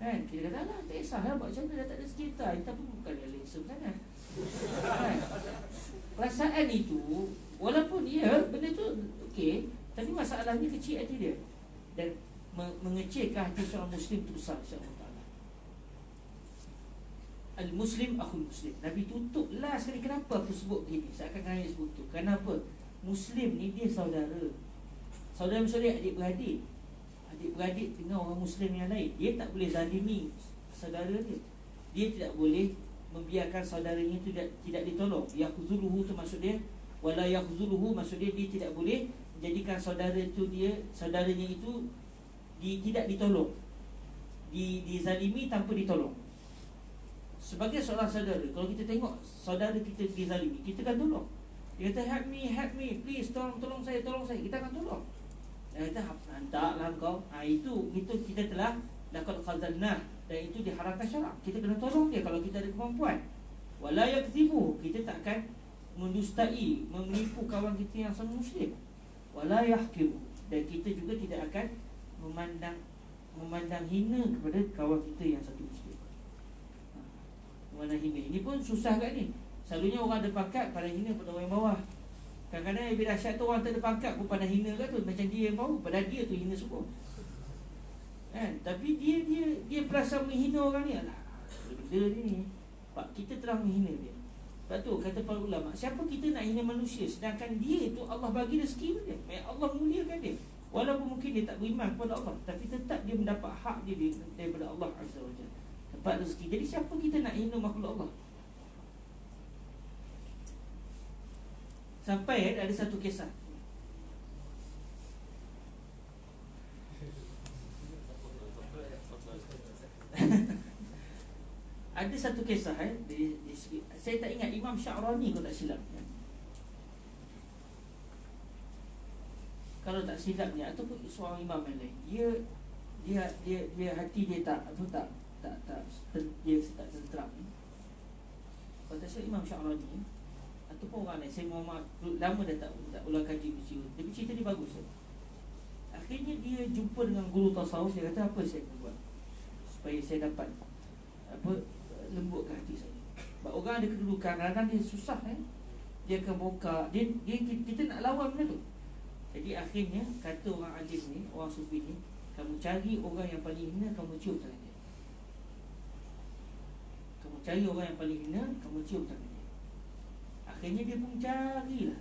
Kan? Kita kata, tak kisahlah, buat macam mana dah tak ada sekitar. Kita pun bukan lesen sangat. Kan? Perasaan itu, walaupun benda tu okey, tapi masalahnya kecil hati dia. Dan mengecilkan hati seorang Muslim itu besar, insya-Allah. Al-Muslim akhul Muslim. Nabi tutup last sekali. Kenapa aku sebut begini? Seakan Nabi sebut tu. Kenapa? Muslim ni dia saudara. Saudara-saudara, adik-beradik. Adik-beradik dengan orang Muslim yang lain. Dia tak boleh zalimi saudara dia. Dia tidak boleh membiarkan saudaranya itu tidak ditolong. Yakhzuluhu tu maksud dia, wala yakhzuluhu maksud dia tidak boleh menjadikan saudaranya itu tidak ditolong. Dizalimi tanpa ditolong. Sebagai seorang saudara, kalau kita tengok saudara kita dizalimi, kita kan tolong. Dia kata help me, please, tolong saya, kita akan tolong. Dia kata hantarlah kau. Itu kita telah laqad khazalna, dan itu diharamkan syarak. Kita kena tolong dia kalau kita ada kemampuan. Wala yakzibu, kita tak akan mendustai, menipu kawan kita yang sama Muslim. Wala yahqiru, dan kita juga tidak akan memandang hina kepada kawan kita yang satu Muslim. Mana hina. Ini pun susah kat ni. Selalunya orang ada pangkat pada hina pada orang yang bawah. Kadang-kadang yang lebih dahsyat tu orang tak ada pangkat pun pada hina kat tu. Macam dia yang bawah, pada dia tu hina semua. Kan? Tapi dia perasa menghina orang ni. Alah, benda ni Pak, kita telah menghina dia. Sebab tu kata para ulama, siapa kita nak hina manusia sedangkan dia tu Allah bagi rezeki dia. Allah muliakan dia. Walaupun mungkin dia tak beriman kepada Allah, tapi tetap dia mendapat hak dia daripada Allah Azza wa Jalla. Dapat rezeki. Jadi siapa kita nak hina makhluk Allah? Sampai ada satu kisah. Ada satu kisah saya tak ingat, Imam Sya'rani kalau tak silap. Kalau tak silapnya ataupun seorang imam yang lain, dia hati dia tak dia tak tenteram. Kalau tak silap Imam Sya'rani ataupun orang lain, saya mohon maaf, lama dah tak ulang kaji bercerita. Tapi cerita ni bagus. Akhirnya dia jumpa dengan guru tasawuf. Dia kata, apa saya akan buat supaya saya dapat lembutkan hati saya. Sebab orang ada kedudukan, kadang-kadang dia susah dia akan buka, kita nak lawan benda tu. Jadi akhirnya kata orang alim ni, orang sufi ni, kamu cari orang yang paling hina, kamu cium tangan dia. Kamu cari orang yang paling hina, kamu cium tangan dia. Akhirnya dia pun carilah.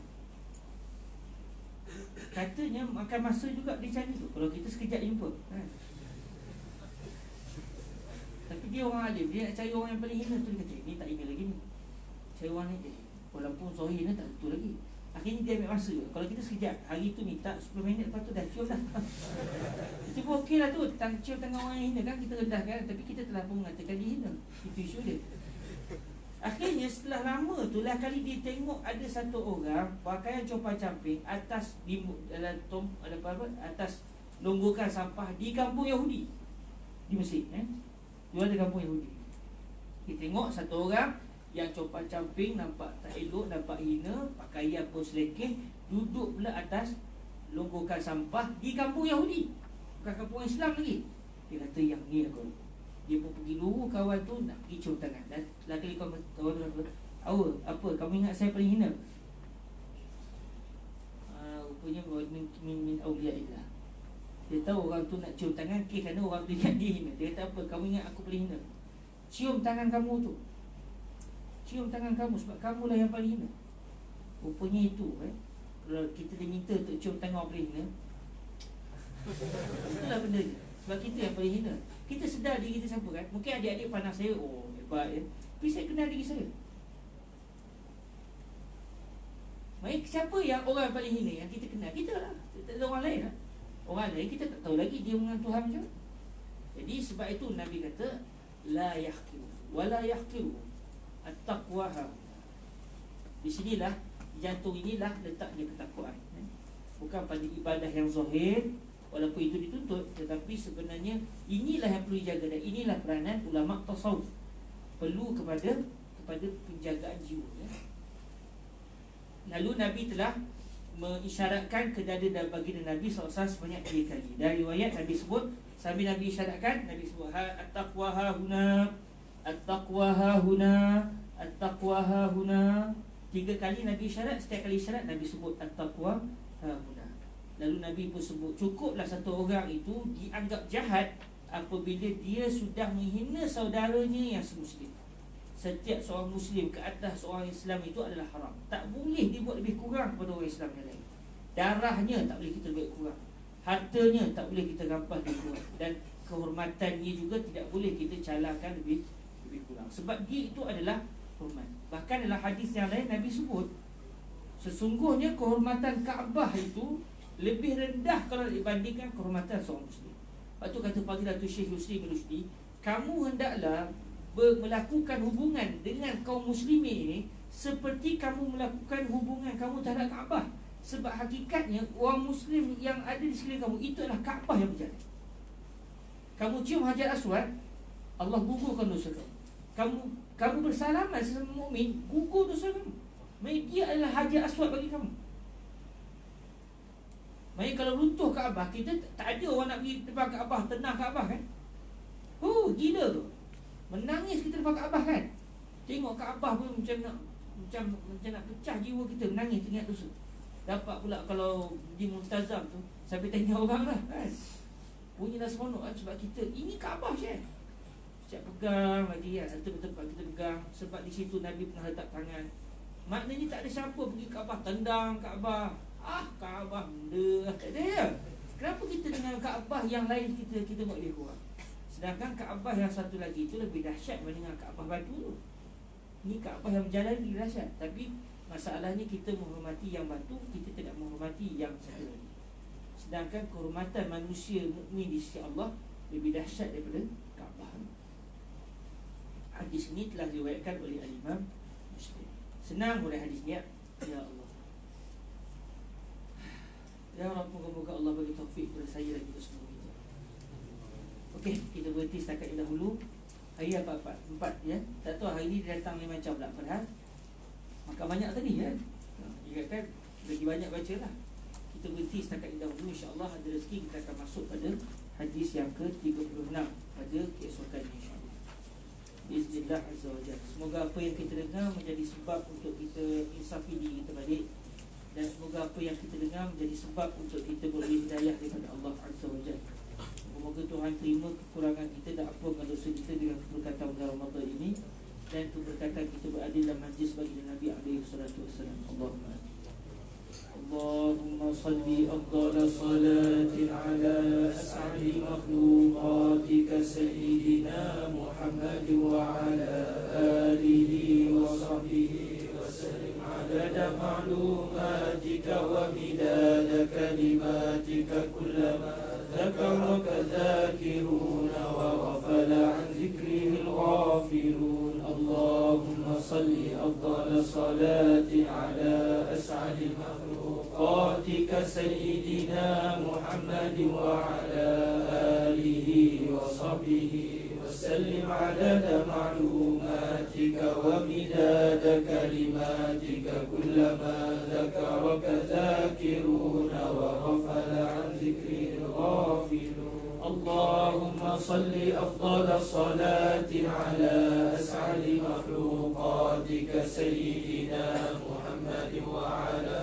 Katanya makan masa juga dia cari tu. Kalau kita sekejap jumpa tapi dia orang alim, dia nak cari orang yang paling hina tu. Dia kata, ni tak hina lagi ni, cari orang ni walaupun Zohir ni tak betul lagi. Akhirnya dia ambil masa. Kalau kita sekejap, hari tu minta 10 minit, lepas tu dah cium dah. Itu pun okey lah tu, cium tangan orang yang hina kan, kita rendahkan, tapi kita telah pun mengatakan dia hina. Itu isu dia. Akhirnya setelah lama tu lah kali dia tengok ada satu orang pakaian compang-camping atas atas longgokan sampah di kampung Yahudi di Mesir. Dia ada kampung Yahudi. Dia tengok satu orang Yang compang-camping, nampak tak elok, nampak hina, pakaian pun selekeh, duduk pula atas longgokan sampah di kampung Yahudi, bukan kampung Islam lagi. Dia kata yang ni aku. Dia pun pergi luruh kawan tu nak pergi cium tangan. Dan lagi kawan tu apa? Kamu ingat saya paling hina? Rupanya min awliyaillah. Dia tahu orang tu nak cium tangan kerana orang tu ingat dia hina. Dia kata apa? Kamu ingat aku paling hina? Cium tangan kamu tu. Cium tangan kamu sebab kamulah yang paling hina. Rupanya itu kalau kita diminta untuk cium tangan orang paling hina, itulah benda je. Sebab kita yang paling hina. Kita sedar diri kita siapa kan. Mungkin adik-adik pandang saya, oh hebat ya, tapi saya kenal diri saya. Baik, siapa yang orang paling hina yang kita kenal? Kita lah. Tak ada orang lain lah. Orang lain kita tak tahu lagi dia dengan Tuhan macam mana. Jadi sebab itu Nabi kata la yahqiru wa la yahqiru at-taqwa. Di sinilah, jantung inilah letaknya ketakwaan. Bukan pada ibadah yang zahir, walaupun itu dituntut, tetapi sebenarnya inilah yang perlu dijaga. Dan inilah peranan ulama tasawuf, perlu kepada penjagaan jiwa ya. Lalu Nabi telah mengisyaratkan ke dada dan baginda Nabi SAW sebanyak 3 kali. Dari riwayat Nabi sebut, sambil Nabi isyaratkan, Nabi sebut at-taqwa hahuna, at-taqwa hahuna, at-taqwa hahuna. 3 kali Nabi isyarat. Setiap kali isyarat Nabi sebut at-taqwa hahuna. Lalu Nabi pun sebut, cukuplah satu orang itu dianggap jahat apabila dia sudah menghina saudaranya yang semuslim. Setiap seorang Muslim ke atas seorang Islam itu adalah haram. Tak boleh dibuat lebih kurang kepada orang Islam yang lain. Darahnya tak boleh kita lebih kurang, hartanya tak boleh kita rampas lebih kurang, dan kehormatannya juga tidak boleh kita calahkan lebih kurang. Sebab dia itu adalah hormat. Bahkan dalam hadis yang lain Nabi sebut, sesungguhnya kehormatan Kaabah itu lebih rendah kalau dibandingkan kehormatan seorang Muslim. Lepas tu kata Fadilatul Syekh Yusri bin Rushdi, kamu hendaklah melakukan hubungan dengan kaum muslimin ini seperti kamu melakukan hubungan kamu terhadap Kaabah. Sebab hakikatnya orang Muslim yang ada di sekeliling kamu itu adalah Kaabah yang berjalan. Kamu cium Hajar Aswad, Allah gugurkan dosa kamu. Kamu bersalaman sesama mukmin, gugur dosa kamu. Maksudnya dia adalah Hajar Aswad bagi kamu. Maksudnya kalau runtuh Kaabah, kita tak ada orang nak pergi depan Kaabah, tenang Kaabah kan. Gila tu. Menangis kita depan Kaabah kan. Tengok Kaabah pun macam nak pecah jiwa kita, menangis ingat dosa. Dapat pula kalau di Multazam tu sampai tengok orang lah kan, bunyilah seronok kan. Sebab kita, ini Kaabah je, siap pegang lagi kan, tempat kita pegang. Sebab di situ Nabi pernah letak tangan. Maknanya tak ada siapa pergi Kaabah, tendang Kaabah. Kaabah benda tak ada ya. Kenapa kita dengan Kaabah yang lain kita buat lebih kurang? Sedangkan Kaabah yang satu lagi itu lebih dahsyat berbanding dengan Kaabah batu tu. Ni Kaabah yang berjalan lebih dahsyat. Tapi masalahnya kita menghormati yang batu, kita tidak menghormati yang satu lagi. Sedangkan kehormatan manusia mukmin di sisi Allah lebih dahsyat daripada Kaabah. Hadis ini telah diriwayatkan oleh Al-Imam Muslim. Senang oleh hadis ni. Ya Allah, ya Rabb, moga-moga Allah bagi taufik kepada saya dan kita semua. Okey, kita berhenti setakat ini dahulu. Hari apa? 4 ya. Tak tahu hari ni dia datang 5 macam pula. Padahal makan banyak tadi ya. Dia kata lagi banyak baca lah. Kita berhenti setakat ini dahulu. InsyaAllah ada rezeki kita akan masuk pada hadis yang ke-36 pada keesokan insyaAllah. Bismillah Azza wa Jalla. Semoga apa yang kita dengar menjadi sebab untuk kita insafi diri kita balik. Dan semoga apa yang kita dengar menjadi sebab untuk kita beroleh hidayah daripada Allah Azza wa Jalla. Semoga Tuhan terima kekurangan kita dan ampunkan dosa kita dengan keberkatan bulan Ramadan ini, dan keberkatan kita berada dalam majlis bagi Nabi alaihi salatu wassalam. Allahumma salli afdala salatin ala as'adi makhluqatika sayyidina Muhammad wa ala alihi wa sahbihi wa sallim adada ma'lumatika wa midada kalimatika kullama ذكرك ذاكرون وغفل عن ذكره الغافلون. اللهم صل أفضل صلاة على أسعد مخلوقاتك سيدنا محمد وعلى آله وصحبه وسلم. وسلم عدد معلوماتك ومداد كلماتك كلما ذكرك ذاكرون وغفل عن ذكره الغافلون. اللهم صل أفضل صلاة على أسعد مخلوقاتك سيدنا محمد وعلى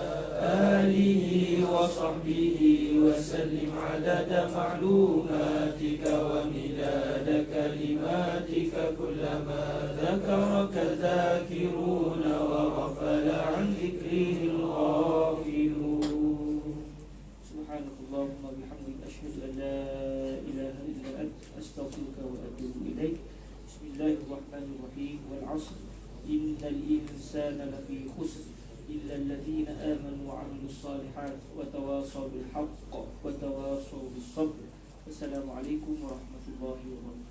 آله وصحبه وسلم عدد معلوماتك ومداد كلماتك كلما ذكرك ذاكرون وغفل عن ذكره الغافلون. سبحانك اللهم وبحمدك أشهد أن لا إله إلا أنت أستغفرك وأتوب إليك. بسم الله الرحمن الرحيم. والعصر إن الإنسان لفي خسر إلا الذين آمنوا وعملوا الصالحات وتواصوا بالحق وتواصوا بالصبر. السلام عليكم ورحمة الله وبركاته.